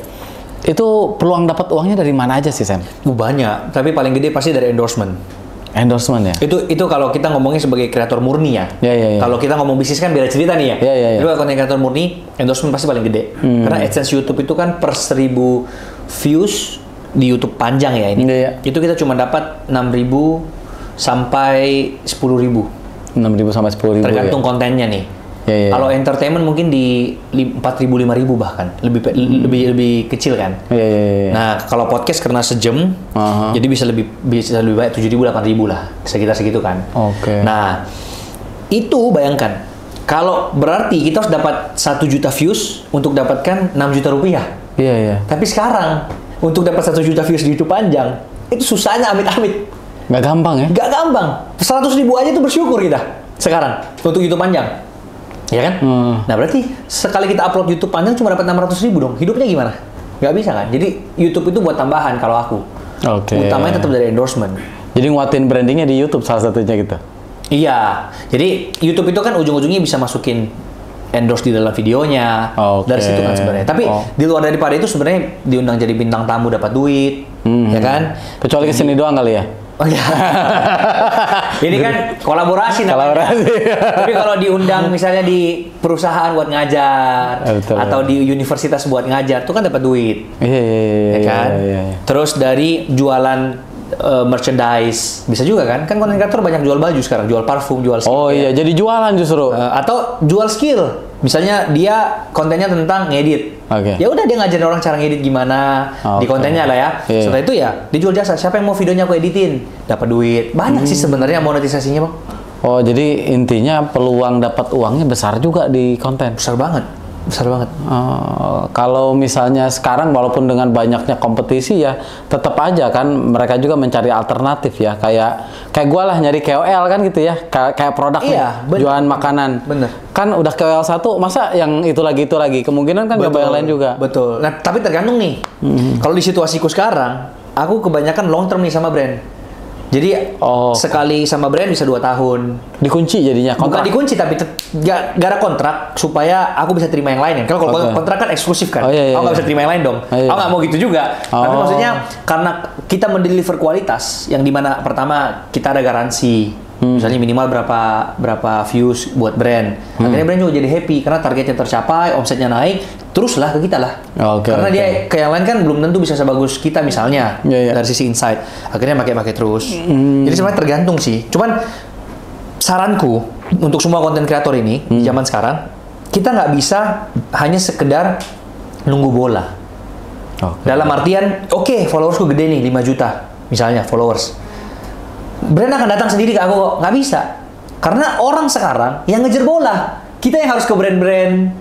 Itu peluang dapat uangnya dari mana aja sih, Sam? Banyak, tapi paling gede pasti dari endorsement. Endorsement ya? Itu kalau kita ngomongnya sebagai kreator murni ya. Ya. Kalau kita ngomong bisnis kan beda cerita nih ya. Ya. Tapi kalau konten kreator murni, endorsement pasti paling gede. Karena AdSense YouTube itu kan per 1000 views di YouTube panjang ya ini. Ya. Itu kita cuma dapat 6.000 sampai 10.000. 6.000 sampai 10.000. Tergantung kontennya nih. Ya. Kalau entertainment mungkin di 4.000 5.000 bahkan lebih kecil kan. Ya. Nah kalau podcast karena sejam, jadi bisa lebih banyak 7.000 8.000 lah sekitar segitu kan. Oke. Nah itu bayangkan kalau berarti kita harus dapat 1 juta views untuk dapatkan 6 juta rupiah. Iya. Tapi sekarang untuk dapat 1 juta views di YouTube panjang itu susahnya amit-amit. Nggak gampang ya? Nggak gampang. 100.000 aja tuh bersyukur kita sekarang untuk YouTube panjang. Ya kan? Nah berarti sekali kita upload YouTube panjang cuma dapat 600.000 dong. Hidupnya gimana? Nggak bisa kan? Jadi YouTube itu buat tambahan kalau aku. Oke. Utamanya tetap dari endorsement. Jadi nguatin brandingnya di YouTube salah satunya gitu? Iya. Jadi YouTube itu kan ujung-ujungnya bisa masukin endorse di dalam videonya. Dari situ kan sebenarnya. Tapi di luar daripada itu sebenarnya diundang jadi bintang tamu dapat duit. Ya kan? Kecuali kesini doang kali ya? Oh ya. Ini kan kolaborasi namanya. Tapi kalau diundang misalnya di perusahaan buat ngajar atau di universitas buat ngajar tuh kan dapat duit. Iya. Kan? Terus dari jualan merchandise bisa juga kan? Kan konten kreator banyak jual baju sekarang, jual parfum, jual skill. Oh iya, jadi jualan justru. Atau jual skill. Misalnya dia kontennya tentang ngedit. Ya udah dia ngajarin orang cara ngedit gimana di kontennya lah ya. Setelah itu ya dijual jasa. Siapa yang mau videonya aku editin, dapat duit. Banyak sih sebenarnya monetisasinya, Bang. Oh, jadi intinya peluang dapat uangnya besar juga di konten. Besar banget. Besar banget. Kalau misalnya sekarang walaupun dengan banyaknya kompetisi ya, tetap aja kan mereka juga mencari alternatif ya. Kayak gua lah nyari KOL kan gitu ya. Kayak produk jualan makanan. Bener. Kan udah KOL satu, masa yang itu lagi. Kemungkinan kan nyoba yang lain juga. Betul. Nah, tapi tergantung nih. Kalau di situasiku sekarang, aku kebanyakan long term nih sama brand. Jadi sekali sama brand bisa 2 tahun. Dikunci jadinya kontrak. Bukan dikunci tapi gak ada kontrak supaya aku bisa terima yang lain ya. Kalau kontrak kan eksklusif kan. Aku nggak bisa terima yang lain dong. Aku nggak mau gitu juga. Tapi maksudnya karena kita mendeliver kualitas yang dimana pertama kita ada garansi. Misalnya minimal berapa views buat brand. Akhirnya brand juga jadi happy karena targetnya tercapai, omsetnya naik, teruslah ke kita lah. Karena dia ke yang lain kan belum tentu bisa sebagus kita misalnya dari sisi insight. Akhirnya pakai terus. Jadi sebenarnya tergantung sih. Cuman saranku untuk semua konten kreator ini di zaman sekarang, kita nggak bisa hanya sekedar nunggu bola. Dalam artian, followersku gede nih 5 juta misalnya followers. Brand akan datang sendiri ke aku kok. Nggak bisa. Karena orang sekarang yang ngejar bola. Kita yang harus ke brand-brand.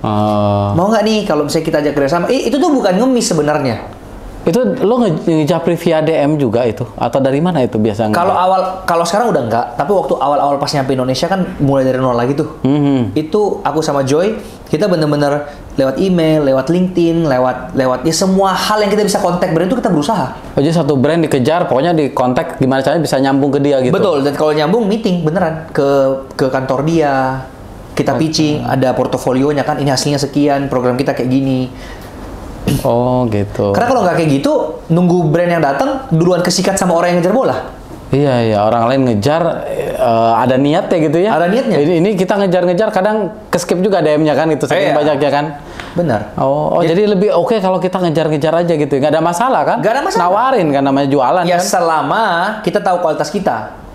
Mau nggak nih kalau misalnya kita ajak kerjasama? Itu tuh bukan ngemis sebenarnya. Itu lo ngejapri via DM juga itu? Atau dari mana itu biasanya? Kalau sekarang udah enggak. Tapi waktu awal-awal pas nyampe Indonesia kan mulai dari nol lagi tuh. Itu aku sama Joy, kita bener-bener lewat email, lewat LinkedIn, lewat ya semua hal yang kita bisa kontak brand itu kita berusaha. Jadi satu brand dikejar, pokoknya di kontak gimana caranya bisa nyambung ke dia gitu. Betul, dan kalau nyambung meeting beneran ke kantor dia. Kita pitching, ada portofolionya kan, ini hasilnya sekian, program kita kayak gini. Gitu. Karena kalau nggak kayak gitu, nunggu brand yang datang duluan kesikat sama orang yang ngejar bola. Iya, orang lain ngejar, ada niatnya gitu ya. Ada niatnya. Ini kita ngejar-ngejar, kadang ke-skip juga DM-nya kan, itu saking banyaknya kan. Benar. Jadi lebih oke kalau kita ngejar-ngejar aja gitu. Nggak ada masalah kan? Nggak ada masalah. Nawarin kan, namanya jualan ya, kan. selama kita tahu kualitas kita.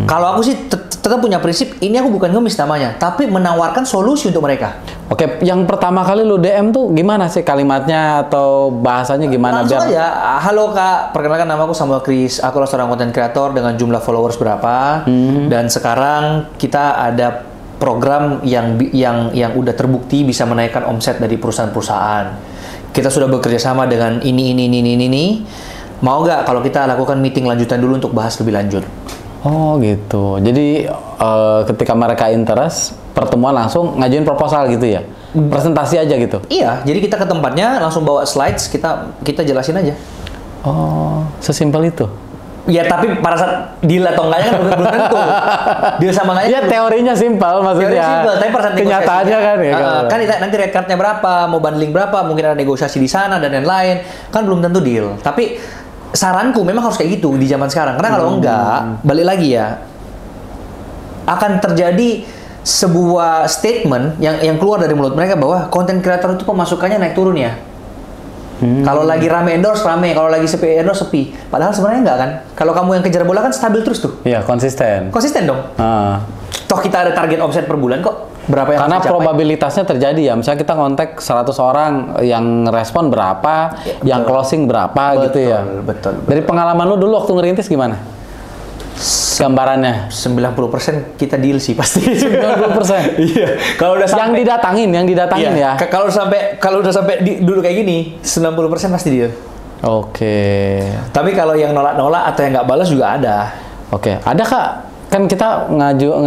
Kalau aku sih tetap punya prinsip, ini aku bukan ngemis namanya, tapi menawarkan solusi untuk mereka. Oke, yang pertama kali lu DM tuh gimana sih kalimatnya atau bahasanya gimana? Langsung aja, halo Kak, perkenalkan nama aku Samuel Chris, aku adalah seorang content creator dengan jumlah followers berapa, dan sekarang kita ada program yang udah terbukti bisa menaikkan omset dari perusahaan-perusahaan. Kita sudah bekerja sama dengan ini. Mau nggak kalau kita lakukan meeting lanjutan dulu untuk bahas lebih lanjut? Gitu. Jadi ketika mereka interest, pertemuan langsung ngajuin proposal gitu ya? Presentasi aja gitu? Iya, jadi kita ke tempatnya langsung bawa slides, kita jelasin aja. Sesimpel itu? Ya, tapi pada saat deal atau enggaknya kan belum tentu. Deal sama enggaknya. Ya, teorinya simpel maksudnya. Teori simpel, tapi pada saat kenyataannya kan ya. Kan nanti rate card-nya berapa, mau bundling berapa, mungkin ada negosiasi di sana dan lain-lain. Kan belum tentu deal. Tapi saranku memang harus kayak gitu di zaman sekarang. Karena kalau enggak, balik lagi ya, akan terjadi sebuah statement yang keluar dari mulut mereka bahwa content creator itu pemasukannya naik turun ya. Kalau lagi rame endorse rame, kalau lagi sepi endorse sepi. Padahal sebenarnya enggak kan. Kalau kamu yang kejar bola kan stabil terus tuh. Iya, konsisten. Konsisten dong. Toh kita ada target omset per bulan kok. Berapa yang karena probabilitasnya terjadi ya. Misalnya kita kontak 100 orang, yang respon berapa, yang closing berapa gitu ya. Betul. Dari pengalaman lu dulu waktu ngerintis gimana? Gambarannya 90% kita deal sih pasti. 90%. Iya. Kalau udah sampai yang didatangin ya. Kalau udah sampai dulu kayak gini, 90% pasti deal. Tapi kalau yang nolak-nolak atau yang nggak balas juga ada. Ada Kak? Kan kita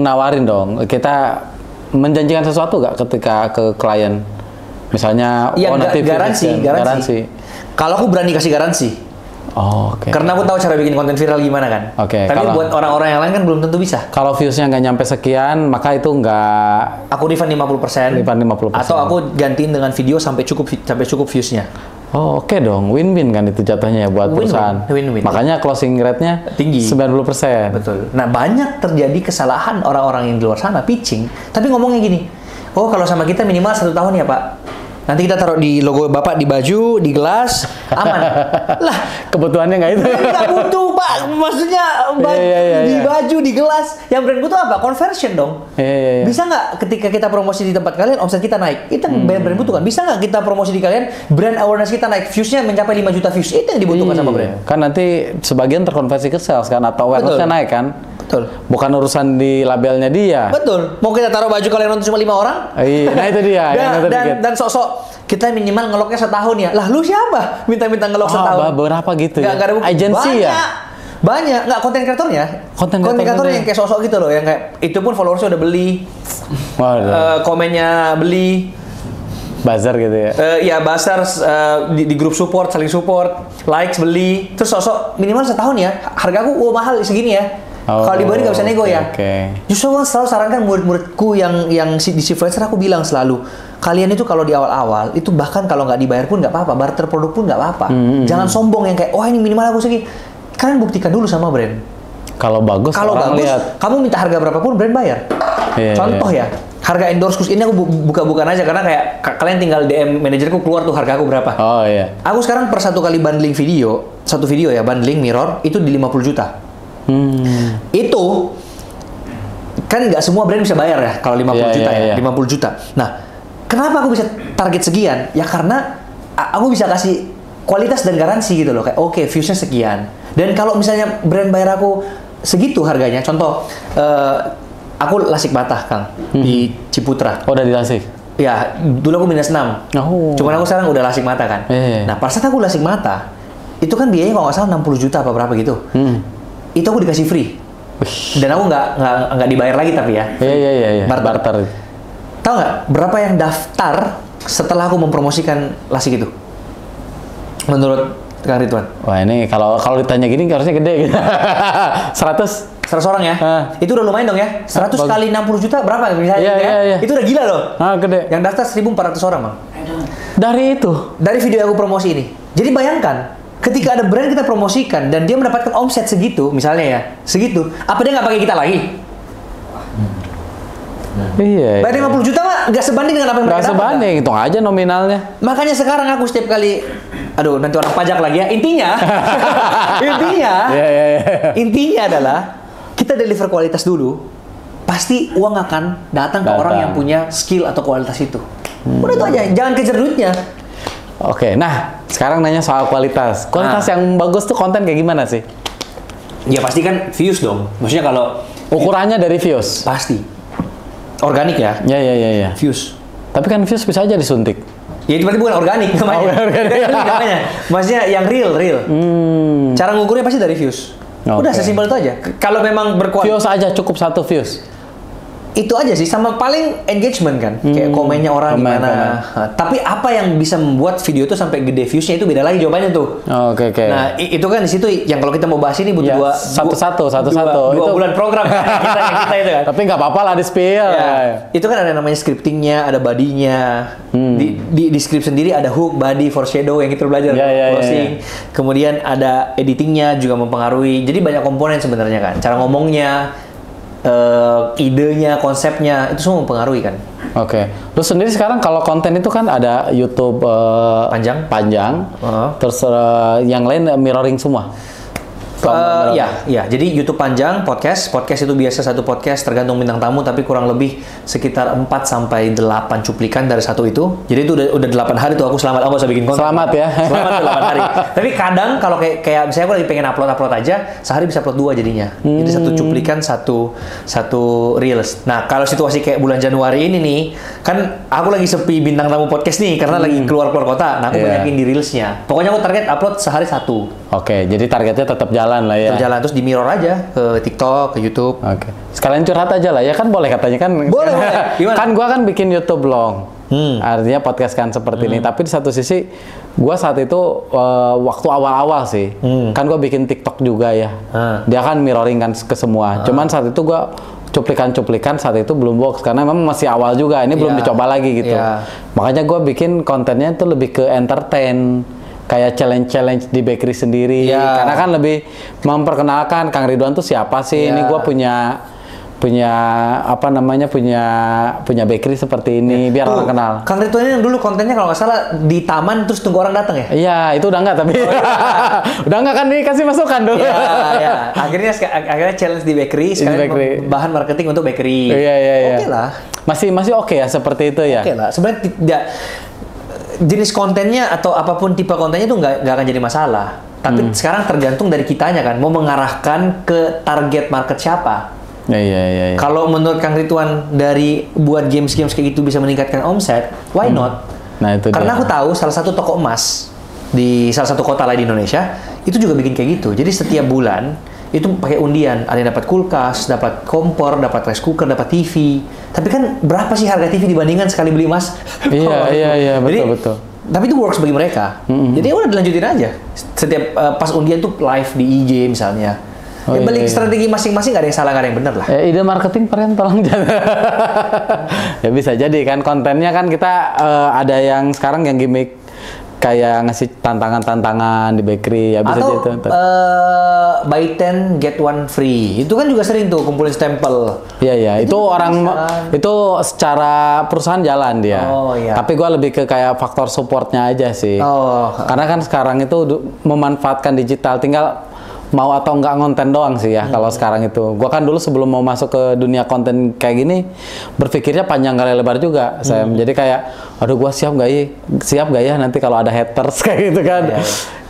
nawarin dong. Kita menjanjikan sesuatu nggak ketika ke klien? Misalnya nanti garansi. Kalau aku berani kasih garansi. Karena aku tahu cara bikin konten viral gimana kan. Tapi buat orang-orang yang lain kan belum tentu bisa. Kalau viewsnya nggak nyampe sekian, maka itu nggak. Aku refund 50%. Atau aku gantiin dengan video sampai cukup viewsnya. Oke dong, win-win kan itu jatuhnya ya buat perusahaan. Win-win. Makanya closing rate-nya tinggi. 90%. Betul. Nah, banyak terjadi kesalahan orang-orang yang di luar sana pitching, tapi ngomongnya gini. Kalau sama kita minimal 1 tahun ya, Pak. Nanti kita taruh di logo Bapak di baju, di gelas, aman. Lah, kebutuhannya nggak itu. Nggak butuh, Pak. Maksudnya di baju, di gelas. Yang brand butuh apa? Conversion dong. Bisa nggak ketika kita promosi di tempat kalian, omset kita naik? Itu brand butuh kan. Bisa nggak kita promosi di kalian, brand awareness kita naik, viewsnya mencapai 5 juta views. Itu yang dibutuhkan sama brand. Kan nanti sebagian terkonversi ke sales kan, atau awareness-nya naik kan. Betul. Bukan urusan di labelnya dia. Betul. Mau kita taruh baju kalian nonton cuma 5 orang? Iya, nah itu dia. dan sok-sok kita minimal ngeloknya setahun ya. Lah lu siapa? Minta-minta ngelok setahun. Berapa gitu ya? Gak ada bukti. Agensi ya? Banyak. Nggak, konten kreatornya. Konten kreatornya yang kayak sosok gitu loh. Yang kayak, itu pun followersnya udah beli. Komennya beli. Buzzer gitu ya? Ya buzzer di grup support, saling support. Likes beli. Terus sosok minimal setahun ya. Harga aku mahal segini ya. Kalau di bawah nggak bisa nego ya. Justru aku selalu sarankan murid-muridku yang di Shifluencer, aku bilang selalu, kalian itu kalau di awal-awal itu bahkan kalau nggak dibayar pun nggak apa-apa, barter produk pun nggak apa-apa. Jangan sombong yang kayak, wah ini minimal aku segini. Kalian buktikan dulu sama brand. Kalau bagus, lihat. Kamu minta harga berapapun brand bayar. Contoh ya, harga endorse ini aku buka-bukaan aja karena kayak kalian tinggal DM manajerku keluar tuh harga aku berapa. Oh iya. Aku sekarang per satu kali bundling video, satu video ya bundling mirror itu di 50 juta. Itu kan nggak semua brand bisa bayar ya kalau 50 juta ya, 50 juta. Nah, kenapa aku bisa target sekian? Ya karena aku bisa kasih kualitas dan garansi gitu loh. Kayak oke, viewsnya sekian. Dan kalau misalnya brand bayar aku segitu harganya, contoh aku lasik mata Kang di Ciputra. Oh, udah di lasik? Ya, dulu aku minus 6. Cuman aku sekarang udah lasik mata kan. Nah, pada saat aku lasik mata, itu kan biayanya kalau nggak salah 60 juta apa berapa gitu. Itu aku dikasih free. Dan aku nggak dibayar lagi tapi ya. Iya. Barter. Tahu nggak berapa yang daftar setelah aku mempromosikan lasik itu? Menurut Kang Ridwan? Wah ini kalau ditanya gini harusnya gede gitu. 100 orang ya? Itu udah lumayan dong ya? 100 kali 60 juta berapa misalnya? Iya. Itu udah gila loh. Gede. Yang daftar 1.400 orang, Bang. Dari itu? Dari video yang aku promosi ini. Jadi bayangkan, ketika ada brand kita promosikan dan dia mendapatkan omset segitu, misalnya ya, segitu, apa dia nggak pakai kita lagi? Iya. Bayar 50 juta mah nggak sebanding dengan apa yang mereka dapat. Nggak sebanding, hitung aja nominalnya. Makanya sekarang aku setiap kali, aduh nanti orang pajak lagi ya. Intinya intinya adalah kita deliver kualitas dulu, pasti uang akan datang ke orang yang punya skill atau kualitas itu. Udah itu aja, jangan kejar duitnya. Oke, nah sekarang nanya soal kualitas. Kualitas yang bagus tuh konten kayak gimana sih? Ya pasti kan views dong. Maksudnya kalau ukurannya dari views? Pasti. Organik ya? Iya. Views. Tapi kan views bisa aja disuntik. Ya itu berarti bukan organik namanya. Maksudnya yang real. Cara ngukurnya pasti dari views. Udah sesimpel itu aja. Kalau memang views aja cukup 1 views. Itu aja sih, sama paling engagement kan, kayak komennya orang gimana. Tapi apa yang bisa membuat video itu sampai gede viewsnya itu beda lagi jawabannya tuh. Oke. Nah itu kan di situ yang kalau kita mau bahas ini butuh dua bulan program kita itu kan. Tapi nggak apa-apa lah di spill. Itu kan ada namanya scriptingnya, ada body-nya. Di script sendiri ada hook, body, foreshadow yang kita belajar closing. Kemudian ada editingnya juga mempengaruhi. Jadi banyak komponen sebenarnya kan. Cara ngomongnya, idenya, konsepnya itu semua mempengaruhi kan. Oke. Lu sendiri sekarang kalau konten itu kan ada YouTube panjang, terus yang lain mirroring semua. Jadi YouTube panjang, podcast itu biasa satu podcast tergantung bintang tamu tapi kurang lebih sekitar 4 sampai 8 cuplikan dari satu itu. Jadi itu udah 8 hari tuh aku selamat, aku bisa bikin konten. Selamat ya. Selamat 8 hari. Tapi kadang kalau kayak misalnya aku lagi pengen upload aja, sehari bisa upload 2 jadinya. Jadi satu cuplikan, satu reels. Nah, kalau situasi kayak bulan Januari ini nih, kan aku lagi sepi bintang tamu podcast nih karena lagi keluar kota. Nah, aku banyakin di reelsnya. Pokoknya aku target upload sehari 1. Oke, jadi targetnya tetap jalan lah ya. Tetap jalan, terus di mirror aja ke TikTok, ke YouTube. Oke. Sekalian curhat aja lah ya, kan boleh katanya kan. Boleh. Kan gua kan bikin YouTube long. Artinya podcast kan seperti ini. Tapi di satu sisi, gua saat itu waktu awal-awal sih, kan gua bikin TikTok juga ya. Dia kan mirroring kan ke semua. Cuman saat itu gua cuplikan saat itu belum box karena memang masih awal juga. Ini belum dicoba lagi gitu. Makanya gua bikin kontennya itu lebih ke entertain. Kayak challenge di bakery sendiri, karena kan lebih memperkenalkan Kang Ridwan tuh siapa sih. Ini gue punya bakery seperti ini biar orang kenal. Kang Ridwan yang dulu kontennya kalau nggak salah di taman terus tunggu orang datang ya? Iya, itu udah nggak tapi udah nggak kan dikasih masukan dulu. Iya. Akhirnya challenge di bakery, sekarang bahan marketing untuk bakery. Iya. Oke lah. Masih oke ya seperti itu ya. Oke lah. Sebenarnya tidak jenis kontennya atau apapun tipe kontennya itu nggak akan jadi masalah. Tapi sekarang tergantung dari kitanya kan, mau mengarahkan ke target market siapa. Iya. Kalau menurut Kang Ridwan dari buat games-games kayak gitu bisa meningkatkan omset, why not? Nah, itu Karena dia. aku tahu salah satu toko emas di salah satu kota lain di Indonesia itu juga bikin kayak gitu. Jadi setiap bulan itu pakai undian, ada yang dapat kulkas, dapat kompor, dapat rice cooker, dapat TV. Tapi kan berapa sih harga TV dibandingkan sekali beli emas? Iya, betul. Tapi itu works bagi mereka. Jadi udah dilanjutin aja. Setiap pas undian tuh live di IG misalnya. Balik strategi masing-masing, gak ada yang salah, gak ada yang benar lah. Ide marketing Peren tolong jangan. Ya bisa jadi kan kontennya kan kita ada yang sekarang yang gimmick kayak ngasih tantangan-tantangan di bakery ya bisa atau jadi buy 10 get 1 free. Itu kan juga sering tuh kumpulin stempel. Iya, itu orang itu secara perusahaan jalan dia. Oh, iya. Tapi gua lebih ke kayak faktor supportnya aja sih. Karena kan sekarang itu memanfaatkan digital, tinggal mau atau nggak ngonten doang sih ya kalau sekarang itu. Gua kan dulu sebelum mau masuk ke dunia konten kayak gini berpikirnya panjang kali lebar juga. Saya jadi kayak aduh gua siap gak ya nanti kalau ada haters kayak gitu kan. Iya.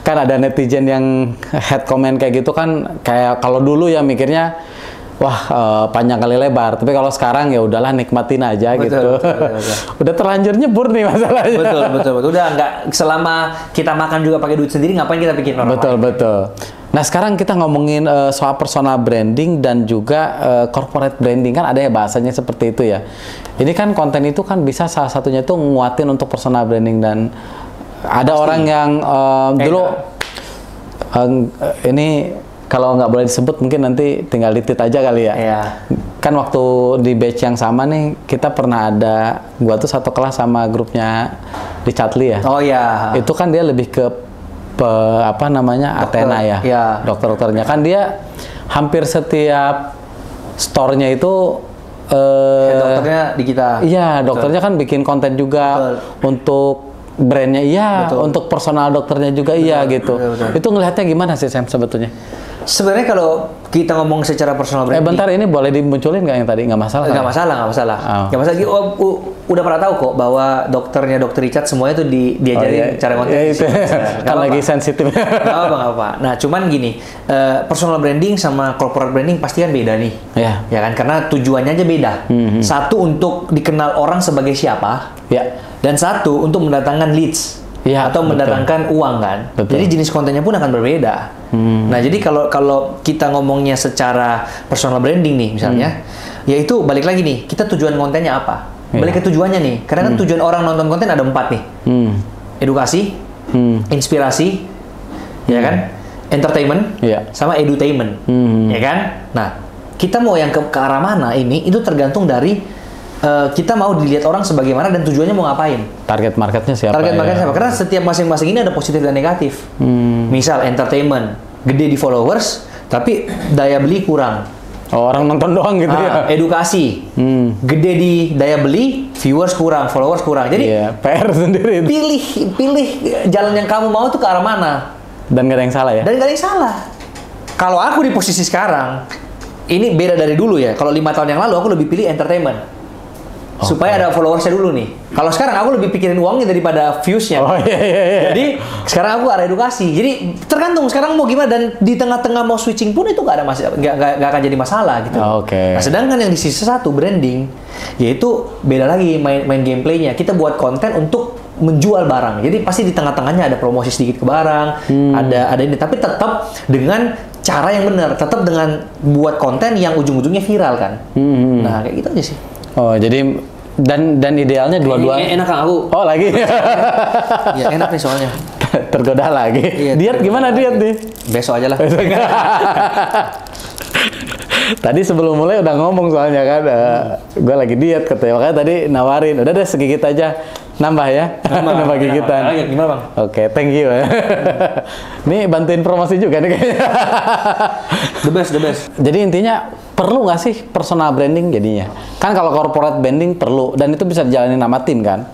Kan ada netizen yang head comment kayak gitu kan, kayak kalau dulu ya mikirnya wah panjang kali lebar, tapi kalau sekarang ya udahlah nikmatin aja gitu. Betul. Udah terlanjur nyebur nih masalahnya. Betul. Udah nggak, selama kita makan juga pakai duit sendiri, ngapain kita bikin orang lain? Betul. Nah sekarang kita ngomongin soal personal branding dan juga corporate branding, kan ada ya bahasanya seperti itu ya. Ini kan konten itu kan bisa salah satunya itu nguatin untuk personal branding, dan ada orang yang dulu ini kalau nggak boleh disebut mungkin nanti tinggal ditit aja kali ya. Iya. Kan waktu di batch yang sama nih kita pernah ada, gua tuh satu kelas sama grupnya di Chatli ya. Oh iya. Itu kan dia lebih ke apa namanya Dokter. Athena ya. Iya. Dokternya kan dia hampir setiap store-nya itu dokternya di kita. Iya, dokternya kan bikin konten juga untuk brandnya, iya, untuk personal dokternya juga, iya gitu. Betul. Itu ngelihatnya gimana sih Sam sebetulnya? Sebenarnya kalau kita ngomong secara personal branding. Bentar, ini boleh dimunculin nggak yang tadi? Nggak masalah. Nggak masalah. Nggak masalah. Udah pernah tahu kok bahwa dokternya Dr. Richard semuanya tuh diajarin cara konten. Ya, itu. Kan lagi sensitif. Nggak apa-apa. Nah, cuman gini, personal branding sama corporate branding pasti kan beda nih. Ya. Ya kan, karena tujuannya aja beda. Satu untuk dikenal orang sebagai siapa. Ya. Dan satu untuk mendatangkan leads. Ya, atau mendatangkan uang kan. Betul. Jadi jenis kontennya pun akan berbeda. Nah, jadi kalau kita ngomongnya secara personal branding nih misalnya, yaitu balik lagi nih, kita tujuan kontennya apa? Balik ke tujuannya nih. Karena kan tujuan orang nonton konten ada 4 nih. Edukasi, inspirasi, ya kan? Entertainment, sama edutainment. Ya kan? Nah, kita mau yang ke arah mana ini, itu tergantung dari kita mau dilihat orang sebagaimana dan tujuannya mau ngapain. Target marketnya siapa? Karena setiap masing-masing ini ada positif dan negatif. Misal entertainment, gede di followers, tapi daya beli kurang. Oh, orang nonton doang gitu ya. Edukasi, gede di daya beli, viewers kurang, followers kurang. Jadi PR sendiri. Pilih jalan yang kamu mau tuh ke arah mana. Dan gak ada yang salah ya? Dan gak ada yang salah. Kalau aku di posisi sekarang, ini beda dari dulu ya. Kalau 5 tahun yang lalu aku lebih pilih entertainment. Supaya ada followersnya dulu nih. Kalau sekarang aku lebih pikirin uangnya daripada viewsnya. Iya. Jadi sekarang aku arah edukasi. Jadi tergantung sekarang mau gimana, dan di tengah-tengah mau switching pun itu nggak ada masalah, nggak akan jadi masalah gitu. Nah, sedangkan yang di sisi satu branding, yaitu beda lagi main gameplaynya. Kita buat konten untuk menjual barang. Jadi pasti di tengah-tengahnya ada promosi sedikit ke barang, ada ini. Tapi tetap dengan cara yang benar, tetap dengan buat konten yang ujung-ujungnya viral kan. Nah kayak gitu aja sih. Oh, jadi dan idealnya dua-dua. Enak Kang aku. Oh, lagi. Ya, enak nih soalnya. Tergoda lagi. Iya, diet gimana diet nih? Besok aja lah. Tadi sebelum mulai udah ngomong soalnya kan, gue lagi diet katanya, makanya tadi nawarin, udah deh segigit aja. Nambah ya? Nambah gigitan. Gimana Bang? Oke, thank you. Nih bantuin promosi juga nih kayaknya. The best. Jadi intinya, perlu nggak sih personal branding jadinya? Kan kalau corporate branding perlu, dan itu bisa dijalanin sama tim kan?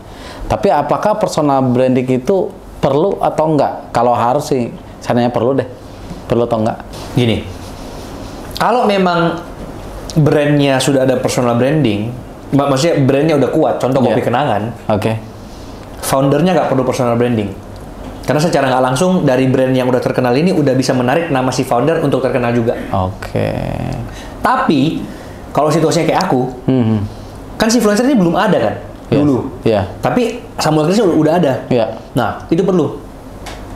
Tapi apakah personal branding itu perlu atau enggak? Kalau harus sih, seandainya perlu deh. Perlu atau enggak? Gini, kalau memang brandnya sudah ada personal branding, maksudnya brandnya udah kuat, contoh kopi kenangan. Oke. Foundernya nggak perlu personal branding. Karena secara nggak langsung dari brand yang udah terkenal ini udah bisa menarik nama si founder untuk terkenal juga. Oke. Tapi kalau situasinya kayak aku, kan si influencer ini belum ada kan dulu. Iya. Tapi Samuel Chris udah ada. Iya. Nah itu perlu.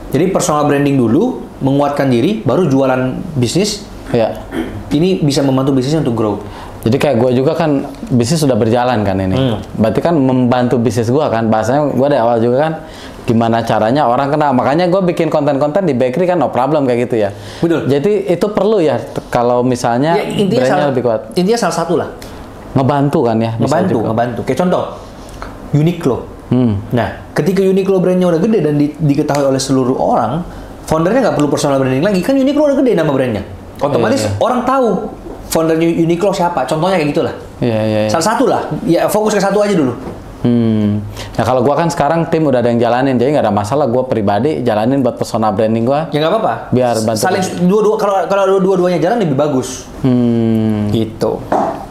Jadi personal branding dulu, menguatkan diri, baru jualan bisnis. Iya. Ini bisa membantu bisnisnya untuk grow. Jadi kayak gue juga kan bisnis sudah berjalan kan ini. Berarti kan membantu bisnis gue kan. Bahasanya gue dari awal juga kan gimana caranya orang kenal. Makanya gue bikin konten-konten di bakery kan no problem kayak gitu ya. Betul. Jadi itu perlu ya kalau misalnya ya, brandnya lebih kuat. Intinya salah satu lah. Ngebantu kan ya. Ngebantu. Kayak contoh Uniqlo. Nah, ketika Uniqlo brandnya udah gede dan diketahui oleh seluruh orang, foundernya nggak perlu personal branding lagi. Kan Uniqlo udah gede nama brandnya. Otomatis orang tahu foundernya Uniqlo siapa. Contohnya kayak gitulah. Iya. Salah satu lah. Ya fokus ke satu aja dulu. Nah kalau gua kan sekarang tim udah ada yang jalanin, jadi nggak ada masalah. Gua pribadi jalanin buat personal branding gua. Ya nggak apa-apa. Biar bantu. Saling kalau dua-duanya jalan lebih bagus. Gitu.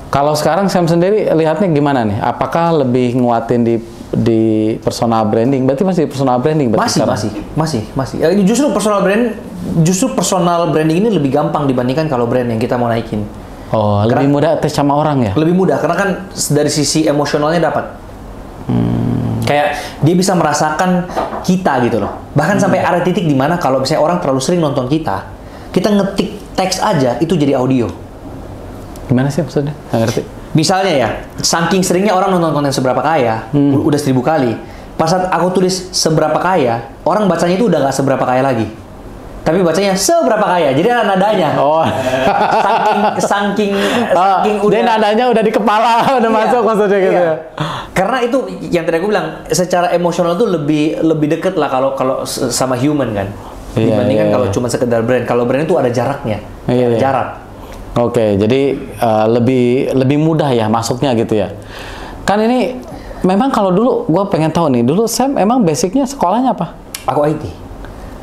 Kalau sekarang Sam sendiri lihatnya gimana nih? Apakah lebih nguatin di personal branding? Berarti masih personal branding? Masih. Justru personal branding ini lebih gampang dibandingkan kalau brand yang kita mau naikin. Oh, karena lebih mudah tes sama orang ya? Lebih mudah karena kan dari sisi emosionalnya dapat. Kayak dia bisa merasakan kita gitu loh. Bahkan sampai ada titik di mana kalau misalnya orang terlalu sering nonton kita ngetik teks aja itu jadi audio. Gimana sih maksudnya? Nggak ngerti. Misalnya ya, saking seringnya orang nonton konten seberapa kaya, udah 1000 kali. Pas saat aku tulis seberapa kaya, orang bacanya itu udah nggak seberapa kaya lagi. Tapi bacanya seberapa kaya, jadi ada nadanya. Oh. saking udah. Dia nadanya udah di kepala, udah masuk maksudnya gitu ya. Karena itu yang tadi aku bilang, secara emosional tuh lebih deket lah kalau sama human kan. Dibandingkan kalau cuma sekedar brand. Kalau brand itu ada jaraknya, ada jarak. Oke, jadi lebih mudah ya masuknya gitu ya. Kan ini memang kalau dulu gue pengen tahu nih, dulu Sam emang basicnya sekolahnya apa? Aku IT.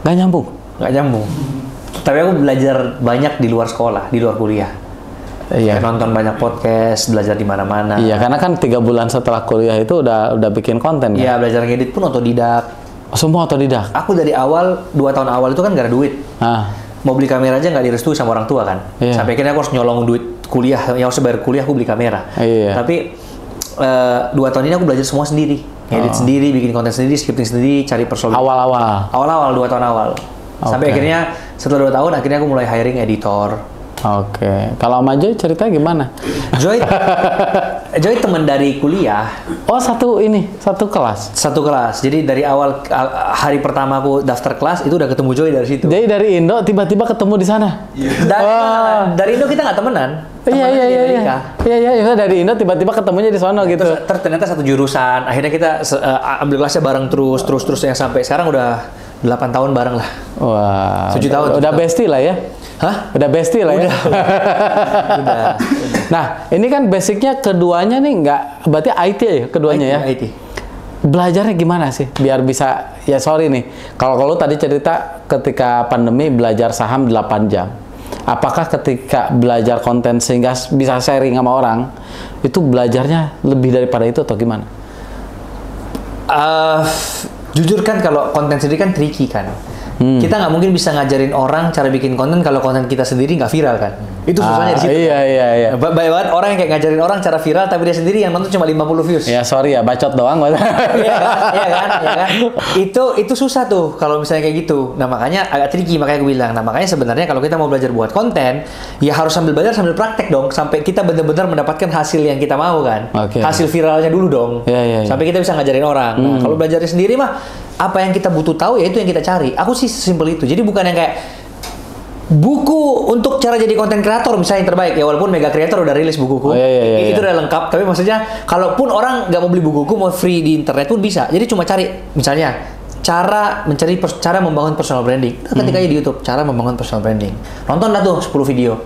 Nggak nyambung? Nggak nyambung. Tapi aku belajar banyak di luar sekolah, di luar kuliah. Iya. Nonton banyak podcast, belajar di mana-mana. Iya, karena kan 3 bulan setelah kuliah itu udah bikin konten kan? Iya, belajar ngedit pun otodidak. Semua otodidak? Aku dari awal, 2 tahun awal itu kan nggak ada duit. Mau beli kamera aja nggak direstui sama orang tua kan. Sampai akhirnya aku harus nyolong duit kuliah, yang harus bayar kuliah aku beli kamera. Tapi 2 tahun ini aku belajar semua sendiri. Ngedit sendiri, bikin konten sendiri, scripting sendiri, cari personal. Awal-awal 2 tahun awal. Sampai akhirnya setelah 2 tahun akhirnya aku mulai hiring editor. Oke. Kalau sama Joy ceritanya gimana? Joy teman dari kuliah. Oh, satu kelas? Satu kelas. Jadi dari awal hari pertama aku daftar kelas itu udah ketemu Joy dari situ. Jadi dari Indo tiba-tiba ketemu di sana? Dari Indo kita nggak temenan. Iya. Dari Indo tiba-tiba ketemunya di sana gitu. Ternyata satu jurusan. Akhirnya kita ambil kelasnya bareng terus yang sampai sekarang udah 8 tahun bareng lah. Wah. 7 tahun. Udah bestie lah ya? Hah? Udah bestie lah ya? Udah. Nah, ini kan basicnya keduanya nih berarti IT ya keduanya ya? IT. Belajarnya gimana sih? Biar bisa, ya sorry nih, kalau tadi cerita ketika pandemi belajar saham 8 jam. Apakah ketika belajar konten sehingga bisa sharing sama orang, itu belajarnya lebih daripada itu atau gimana? Jujur kan kalau konten sendiri kan tricky kan. Kita nggak mungkin bisa ngajarin orang cara bikin konten kalau konten kita sendiri nggak viral kan. Itu susahnya di situ. Iya. Banyak banget orang yang kayak ngajarin orang cara viral tapi dia sendiri yang nonton cuma 50 views. Ya sorry ya, bacot doang. Iya kan. Itu susah tuh kalau misalnya kayak gitu. Nah makanya agak tricky, makanya gue bilang. Nah makanya sebenarnya kalau kita mau belajar buat konten, ya harus sambil belajar sambil praktek dong. Sampai kita benar-benar mendapatkan hasil yang kita mau kan. Hasil viralnya dulu dong. Sampai kita bisa ngajarin orang. Nah kalau belajarnya sendiri mah, apa yang kita butuh tahu ya itu yang kita cari. Aku sih sesimpel itu. Jadi bukan yang kayak buku untuk cara jadi konten kreator misalnya yang terbaik ya, walaupun Mega Creator udah rilis bukuku. Itu udah lengkap, tapi maksudnya kalaupun orang nggak mau beli bukuku, mau free di internet pun bisa. Jadi cuma cari misalnya cara membangun personal branding. Ketik aja di YouTube cara membangun personal branding. Nontonlah tuh 10 video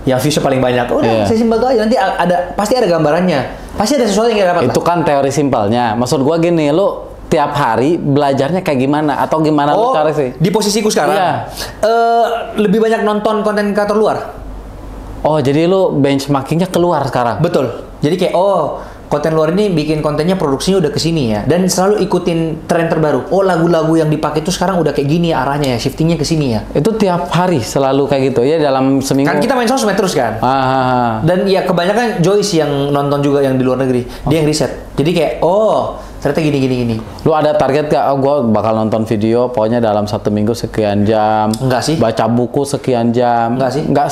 yang viewsnya paling banyak. Udah sesimpel itu aja. Nanti pasti ada gambarannya. Pasti ada sesuatu yang kita dapat. Itu kan teori simpelnya. Maksud gua gini, lu tiap hari belajarnya kayak gimana atau gimana lu cari sih? Di posisiku sekarang, lebih banyak nonton konten kreator luar. Oh, jadi lu benchmarkingnya keluar sekarang? Betul. Jadi kayak konten luar ini bikin kontennya produksinya udah kesini ya, dan selalu ikutin tren terbaru. Oh, lagu-lagu yang dipakai itu sekarang udah kayak gini ya arahnya ya, shiftingnya ke sini ya. Itu tiap hari selalu kayak gitu ya dalam seminggu. Kan kita main sosmed terus kan. Dan ya kebanyakan Joyce yang nonton juga yang di luar negeri, dia yang riset. Jadi kayak ternyata gini. Lu ada target gak? Oh, gue bakal nonton video pokoknya dalam 1 minggu sekian jam. Enggak sih. Baca buku sekian jam. Enggak sih. Enggak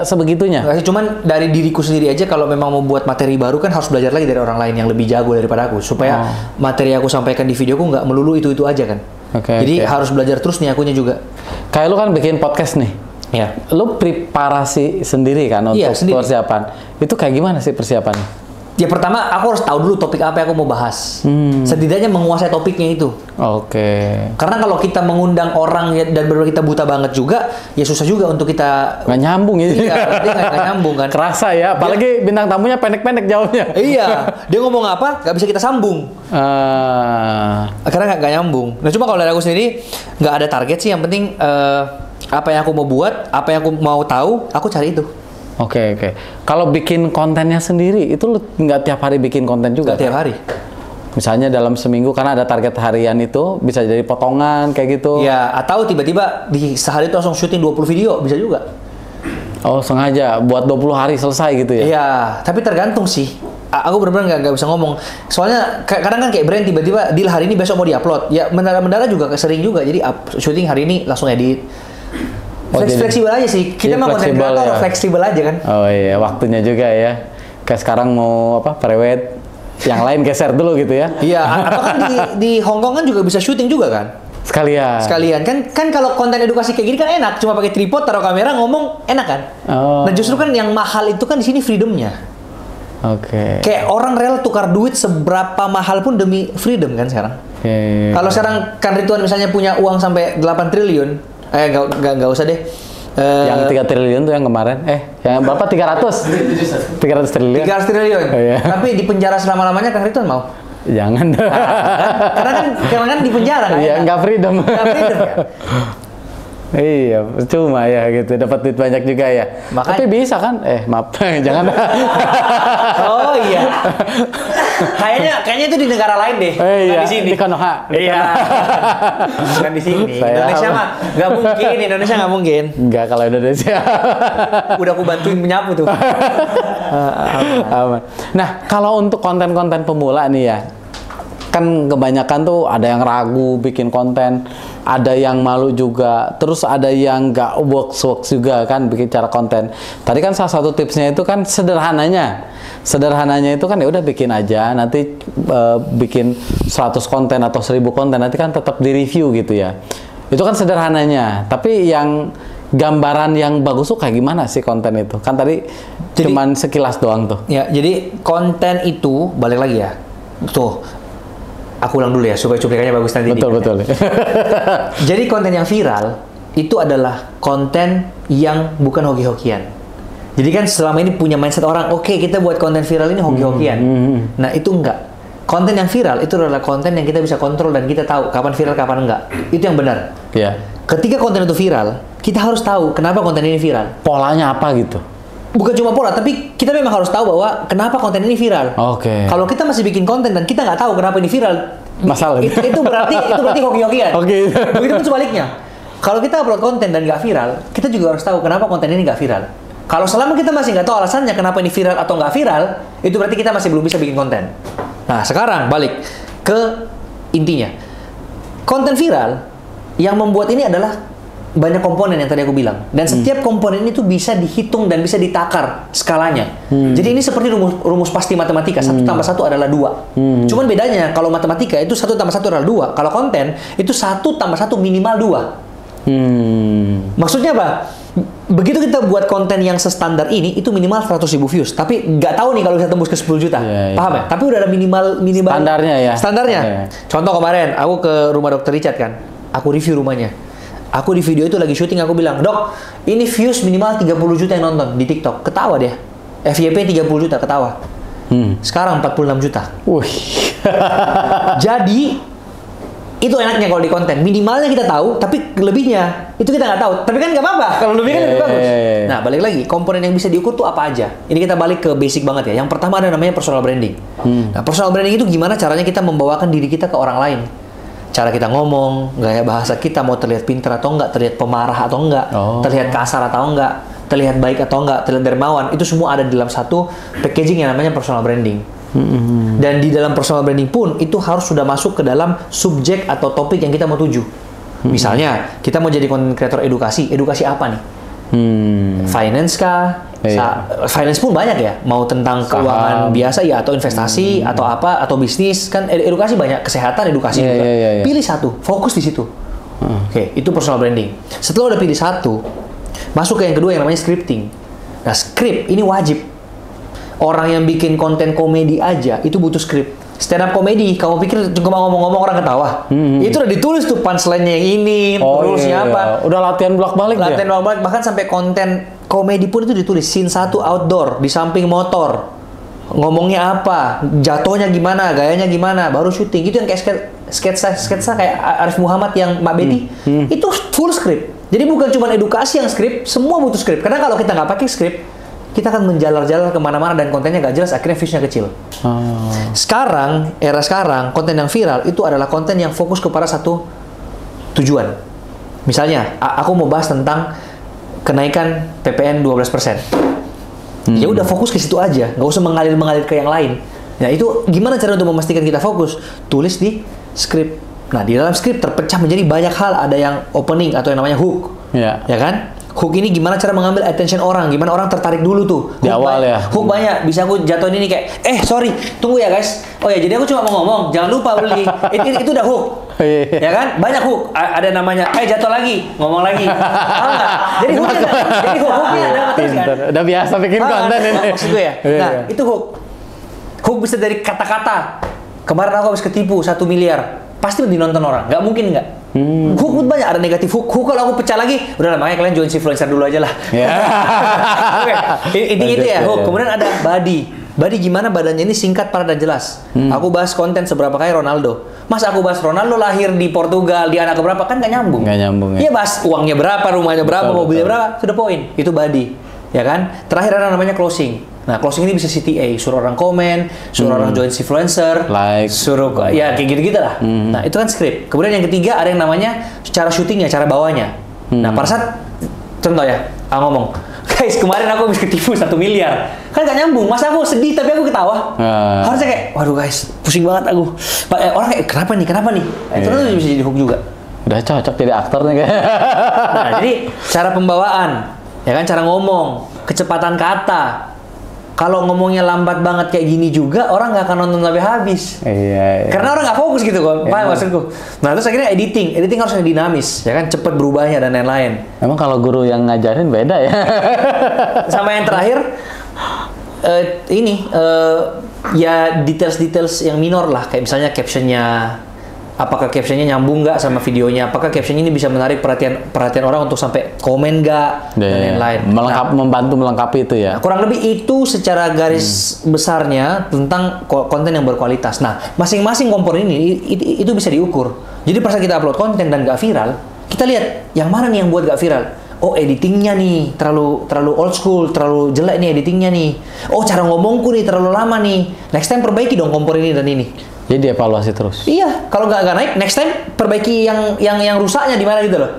sebegitunya. Enggak sih, cuman dari diriku sendiri aja kalau memang mau buat materi baru kan harus belajar lagi dari orang lain yang lebih jago daripada aku supaya materi aku sampaikan di videoku nggak melulu itu aja kan. Jadi harus belajar terus nih akunya juga. Kayak lu kan bikin podcast nih. Ya. Lu preparasi sendiri kan untuk persiapan. Itu kayak gimana sih persiapannya? Ya pertama aku harus tahu dulu topik apa yang aku mau bahas. Setidaknya menguasai topiknya itu. Karena kalau kita mengundang orang dan benar kita buta banget juga, ya susah juga untuk kita nggak nyambung ya. Iya, nggak nyambung kan. Kerasa ya, apalagi bintang tamunya pendek-pendek jawabnya. Iya, dia ngomong apa nggak bisa kita sambung. Karena nggak nyambung. Nah cuma kalau dari aku sendiri nggak ada target sih. Yang penting apa yang aku mau buat, apa yang aku mau tahu, aku cari itu. Oke. Kalau bikin kontennya sendiri, itu lu nggak tiap hari bikin konten juga? Nggak tiap hari. Misalnya dalam seminggu, karena ada target harian itu, bisa jadi potongan kayak gitu? Ya, atau tiba-tiba di sehari itu langsung syuting 20 video, bisa juga. Oh, sengaja buat 20 hari selesai gitu ya? Iya, tapi tergantung sih. Aku benar-benar nggak bisa ngomong. Soalnya kadang kan kayak brand tiba-tiba deal hari ini besok mau diupload. Ya, mendadak juga sering juga. Jadi syuting hari ini langsung edit. Fleksibel aja sih. Kita mah konten kreator fleksibel aja kan. Oh iya, waktunya juga ya. Kayak sekarang mau prewed, yang lain geser dulu gitu ya. Iya, atau kan di Hong Kong kan juga bisa syuting juga kan. Sekalian. Kan kalau konten edukasi kayak gini kan enak, cuma pakai tripod, taruh kamera, ngomong enak kan. Nah, justru kan yang mahal itu kan di sini freedomnya. Kayak orang rela tukar duit seberapa mahal pun demi freedom kan sekarang. Kalau sekarang kan Ridwan misalnya punya uang sampai 8 triliun, nggak usah deh. Yang 3 triliun tuh yang kemarin. Yang berapa? 300 triliun. 300 triliun. Tapi di penjara selama-lamanya Kang Ridwan mau? Jangan. Karena kan di penjara kan. Iya, nggak freedom. Nggak freedom kan. Iya, cuma ya gitu, dapat duit banyak juga ya. Makanya, tapi bisa kan? Maaf, jangan. Oh iya. Kayaknya itu di negara lain deh. Iya, di sini. Di Konoha. Iya. Bukan di sini. Indonesia mah nggak mungkin. Indonesia nggak mungkin. Nggak kalau Indonesia. Udah aku bantuin menyapu tuh. Aman. Nah, kalau untuk konten-konten pemula nih ya, kan kebanyakan tuh ada yang ragu bikin konten, ada yang malu juga, terus ada yang nggak works juga kan bikin cara konten. Tadi kan salah satu tipsnya itu kan sederhananya itu kan ya udah bikin aja, nanti bikin 100 konten atau 1000 konten nanti kan tetap di review gitu ya. Itu kan sederhananya, tapi yang gambaran yang bagus tuh kayak gimana sih konten itu? Kan tadi cuman sekilas doang tuh. Ya, jadi konten itu balik lagi ya. Tuh. Aku ulang dulu ya supaya cuplikannya bagus nanti. Betul. Jadi konten yang viral itu adalah konten yang bukan hoki-hokian. Jadi kan selama ini punya mindset orang, oke, kita buat konten viral ini hoki-hokian. Nah, itu enggak. Konten yang viral itu adalah konten yang kita bisa kontrol dan kita tahu kapan viral kapan enggak. Itu yang benar. Iya. Ketika konten itu viral, kita harus tahu kenapa konten ini viral. Polanya apa gitu? Bukan cuma pola, tapi kita memang harus tahu bahwa kenapa konten ini viral. Kalau kita masih bikin konten dan kita nggak tahu kenapa ini viral, masalah. Itu berarti hoki-hokian. Begitu pun sebaliknya. Kalau kita upload konten dan nggak viral, kita juga harus tahu kenapa konten ini nggak viral. Kalau selama kita masih nggak tahu alasannya kenapa ini viral atau nggak viral, itu berarti kita masih belum bisa bikin konten. Nah, sekarang balik ke intinya. Konten viral yang membuat ini adalah banyak komponen yang tadi aku bilang, dan setiap komponen itu bisa dihitung dan bisa ditakar skalanya. Jadi ini seperti rumus pasti matematika, 1 tambah 1 adalah 2. Cuman bedanya kalau matematika itu 1 tambah 1 adalah 2, kalau konten itu 1 tambah 1 minimal 2. Maksudnya apa? Begitu kita buat konten yang sestandar ini, itu minimal 100.000 views, tapi nggak tahu nih kalau bisa tembus ke 10 juta. Paham ya? Tapi udah ada minimal standarnya ya. Standarnya. Contoh kemarin aku ke rumah Dokter Richard kan, aku review rumahnya. Aku di video itu lagi syuting, aku bilang, "Dok, ini views minimal 30 juta yang nonton di TikTok." Ketawa dia. FYP 30 juta, ketawa. Sekarang 46 juta. Jadi, itu enaknya kalau di konten. Minimalnya kita tahu, tapi lebihnya itu kita nggak tahu. Tapi kan nggak apa-apa, kalau lebihnya lebih bagus. Nah, balik lagi, komponen yang bisa diukur tuh apa aja? Ini kita balik ke basic banget ya. Yang pertama ada namanya personal branding. Nah, personal branding itu gimana caranya kita membawakan diri kita ke orang lain. Cara kita ngomong, gaya bahasa kita mau terlihat pintar atau enggak, terlihat pemarah atau enggak, terlihat kasar atau enggak, terlihat baik atau enggak, terlihat dermawan, itu semua ada di dalam satu packaging yang namanya personal branding. Dan di dalam personal branding pun itu harus sudah masuk ke dalam subjek atau topik yang kita mau tuju. Misalnya, kita mau jadi content creator edukasi, edukasi apa nih? Finance kah? Finance pun banyak ya, mau tentang keuangan biasa ya, atau investasi, atau apa, atau bisnis, kan edukasi banyak, kesehatan edukasi juga. Pilih satu, fokus di situ. Oke, itu personal branding. Setelah udah pilih satu, masuk ke yang kedua yang namanya scripting. Nah, script ini wajib. Orang yang bikin konten komedi aja itu butuh script. Stand up komedi, kamu pikir cuma ngomong-ngomong orang ketawa? Itu udah ditulis tuh punchline-nya yang ini, rulesnya apa. Udah latihan bolak-balik ya? Latihan bolak-balik, bahkan sampai konten komedi pun itu ditulis. Scene 1 outdoor, di samping motor. Ngomongnya apa, jatuhnya gimana, gayanya gimana, baru syuting. Itu yang kayak sketsa kayak Arif Muhammad yang Mbak Betty. Itu full script. Jadi bukan cuma edukasi yang script, semua butuh script. Karena kalau kita nggak pakai script, kita akan menjalar-jalar kemana-mana dan kontennya gak jelas, akhirnya views-nya kecil. Sekarang, era sekarang, konten yang viral itu adalah konten yang fokus kepada satu tujuan. Misalnya, aku mau bahas tentang kenaikan PPN 12%. Ya udah fokus ke situ aja, nggak usah mengalir ke yang lain. Nah, itu gimana cara untuk memastikan kita fokus? Tulis di script. Nah, di dalam script terpecah menjadi banyak hal. Ada yang opening atau yang namanya hook. Ya kan? Hook ini gimana cara mengambil attention orang, gimana orang tertarik dulu tuh. Di awal ya. Hook banyak, bisa aku jatuhin ini kayak, sorry, tunggu ya guys. Oh ya, jadi aku cuma mau ngomong, jangan lupa beli. Itu udah hook. Ya kan? Banyak hook. Ada namanya, jatuh lagi, ngomong lagi. Tahu nggak? Jadi hooknya ada terus kan? Udah biasa bikin konten ini. Maksud gue ya. Nah, itu hook. Hook bisa dari kata-kata. Kemarin aku habis ketipu 1 miliar. Pasti dinonton orang. Nggak mungkin nggak. Hook pun banyak, ada negatif hook. Hook kalau aku pecah lagi, udah lah, makanya kalian join influencer dulu aja lah. Intinya itu ya, hook. Kemudian ada body. Body gimana badannya ini singkat, padat dan jelas. Aku bahas konten seberapa kaya Ronaldo. Masa aku bahas Ronaldo lahir di Portugal, di anak berapa, kan nggak nyambung. Nggak nyambung ya. Iya, bahas uangnya berapa, rumahnya berapa, mobilnya berapa, sudah poin. Itu body. Ya kan? Terakhir ada namanya closing. Nah, closing ini bisa CTA, suruh orang komen, suruh orang join influencer, suruh ya kayak gitu-gitu lah. Nah, itu kan script. Kemudian yang ketiga ada yang namanya cara syutingnya, cara bawanya. Nah, pada saat contoh ya, ngomong, guys, kemarin aku habis ketipu 1 miliar. Kan gak nyambung, masa aku sedih tapi aku ketawa. Harusnya kayak, waduh guys, pusing banget aku. Orang kayak, kenapa nih? Itu tuh bisa jadi hook juga. Udah cocok jadi aktor nih kayak. Nah, jadi cara pembawaan, ya kan, cara ngomong, kecepatan kata. Kalau ngomongnya lambat banget kayak gini juga, orang nggak akan nonton sampai habis. Iya. Karena orang nggak fokus gitu kok. Paham maksudku? Nah, terus akhirnya editing harus yang dinamis, ya kan, cepet berubahnya dan lain-lain. Emang kalau guru yang ngajarin beda ya? Sama yang terakhir, ya details-details yang minor lah, kayak misalnya captionnya. Apakah captionnya nyambung nggak sama videonya? Apakah captionnya ini bisa menarik perhatian orang untuk sampai komen nggak dan lain-lain? Membantu melengkapi itu ya. Kurang lebih itu secara garis besarnya tentang konten yang berkualitas. Nah, masing-masing komponen ini itu bisa diukur. Jadi pas kita upload konten dan nggak viral, kita lihat yang mana nih yang buat nggak viral. Oh, editingnya nih terlalu old school, terlalu jelek nih editingnya nih. Oh, cara ngomongku nih terlalu lama nih. Next time perbaiki dong kompor ini dan ini. Jadi dievaluasi terus. Iya, kalau nggak naik, next time perbaiki yang rusaknya di mana gitu loh.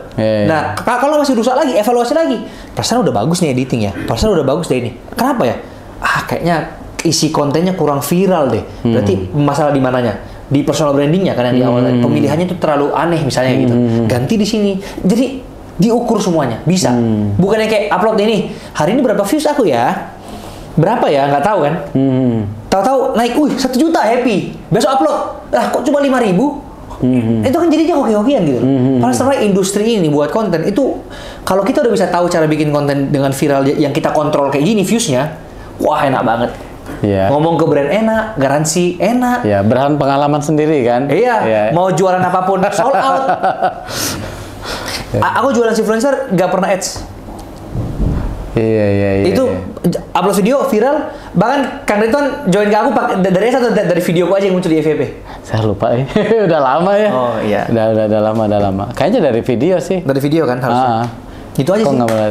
Nah, kalau masih rusak lagi, evaluasi lagi. Perasaan udah bagus nih editing ya. Perasaan udah bagus deh ini. Kenapa ya? Kayaknya isi kontennya kurang viral deh. Berarti masalah di mananya? Di personal brandingnya kan yang di awal. Pemilihannya itu terlalu aneh misalnya gitu. Ganti di sini. Jadi diukur semuanya, bisa. Bukan yang kayak upload ini. Hari ini berapa views aku ya? Berapa ya? Nggak tahu kan? Tahu-tahu naik, 1 juta happy. Besok upload, kok cuma 5.000? Itu kan jadinya hoki-hokian gitu. Padahal sebenarnya industri ini buat konten itu, kalau kita udah bisa tahu cara bikin konten dengan viral yang kita kontrol kayak gini viewsnya, wah enak banget. Ngomong ke brand enak, garansi enak. Ya, berhan pengalaman sendiri kan. Iya. Mau jualan apapun sold out. Aku jualan influencer gak pernah ads. Iya. Itu upload video viral, bahkan Kang Ridwan join ke aku dari dari videoku aja yang muncul di FYP. Saya lupa ya. Udah lama ya. Oh iya. Udah lama. Kayaknya dari video sih. Dari video kan harusnya. Itu aja kok sih. Nggak boleh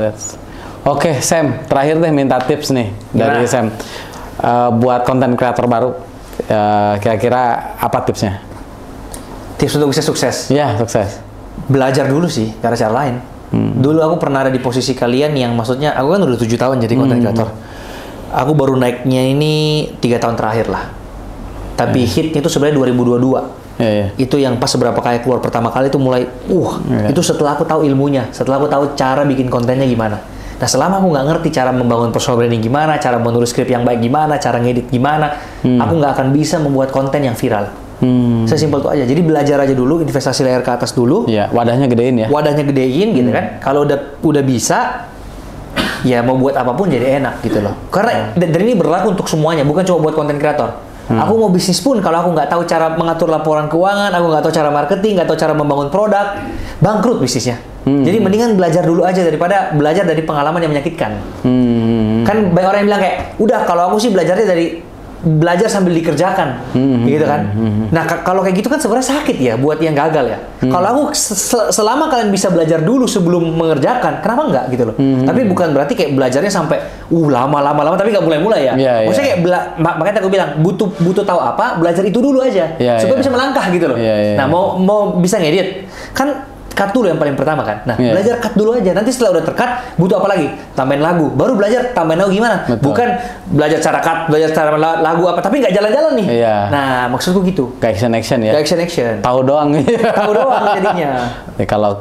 Oke, Sam, terakhir deh minta tips nih dari Sam buat konten kreator baru. Kira-kira apa tipsnya? Tips untuk bisa sukses? Iya, sukses. Belajar dulu sih, cara-cara lain. Dulu aku pernah ada di posisi kalian yang maksudnya, aku kan udah 7 tahun jadi konten kreator. Aku baru naiknya ini 3 tahun terakhir lah. Tapi hitnya itu sebenarnya 2022. Itu yang pas seberapa kali keluar pertama kali itu mulai, itu setelah aku tahu ilmunya, setelah aku tahu cara bikin kontennya gimana. Nah selama aku nggak ngerti cara membangun personal branding gimana, cara menulis skrip yang baik gimana, cara ngedit gimana, aku nggak akan bisa membuat konten yang viral. Sesimpel itu aja. Jadi belajar aja dulu, investasi layar ke atas dulu. Iya, wadahnya gedein ya. Wadahnya gedein gitu kan. Kalau udah bisa, ya mau buat apapun jadi enak gitu loh. Karena dan ini berlaku untuk semuanya, bukan cuma buat konten kreator. Aku mau bisnis pun kalau aku nggak tahu cara mengatur laporan keuangan, aku nggak tahu cara marketing, nggak tahu cara membangun produk, bangkrut bisnisnya. Jadi mendingan belajar dulu aja daripada belajar dari pengalaman yang menyakitkan. Kan banyak orang yang bilang kayak, udah kalau aku sih belajarnya dari belajar sambil dikerjakan, gitu kan. Nah kalau kayak gitu kan sebenarnya sakit ya buat yang gagal ya. Kalau aku selama kalian bisa belajar dulu sebelum mengerjakan, kenapa enggak gitu loh. Tapi bukan berarti kayak belajarnya sampai lama tapi nggak mulai-mulai ya. Maksudnya kayak makanya aku bilang butuh tahu apa, belajar itu dulu aja supaya bisa melangkah gitu loh. Nah mau bisa ngedit kan. Cut dulu yang paling pertama kan. Nah, belajar cut dulu aja. Nanti setelah udah tercut, butuh apa lagi? Tambahin lagu. Baru belajar tambahin lagu gimana? Betul. Bukan belajar cara cut, belajar cara lagu apa, tapi nggak jalan-jalan nih. Nah, maksudku gitu. Kayak action ya. Kayak action. Tahu doang. Tahu doang jadinya.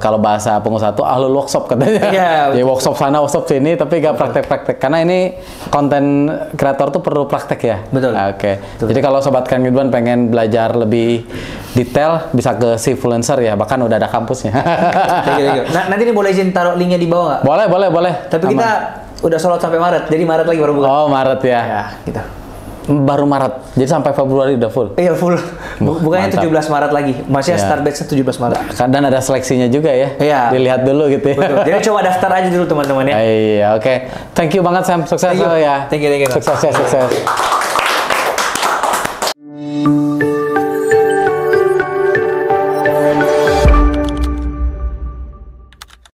Kalau bahasa pengusaha tuh ahlul workshop katanya. Ya workshop sana, workshop sini, tapi nggak praktek-praktek. Karena ini konten kreator tuh perlu praktek ya. Betul. Oke. Jadi kalau sobat Kang Ridwan pengen belajar lebih detail, bisa ke Sifluencer ya. Bahkan udah ada kampusnya. Nah, nanti ini boleh izin taruh linknya di bawah nggak? Boleh. Tapi kita udah sold out sampai Maret, jadi Maret lagi baru buka. Oh, Maret ya. Ya, gitu. Baru Maret, jadi sampai Februari udah full? Iya, full. Bukannya 17 Maret lagi, maksudnya start batch-nya 17 Maret. Dan ada seleksinya juga ya? Iya. Dilihat dulu gitu ya? Betul. Jadi coba daftar aja dulu teman-teman ya. Iya, oke. Thank you banget Sam, sukses ya. Thank you. Sukses.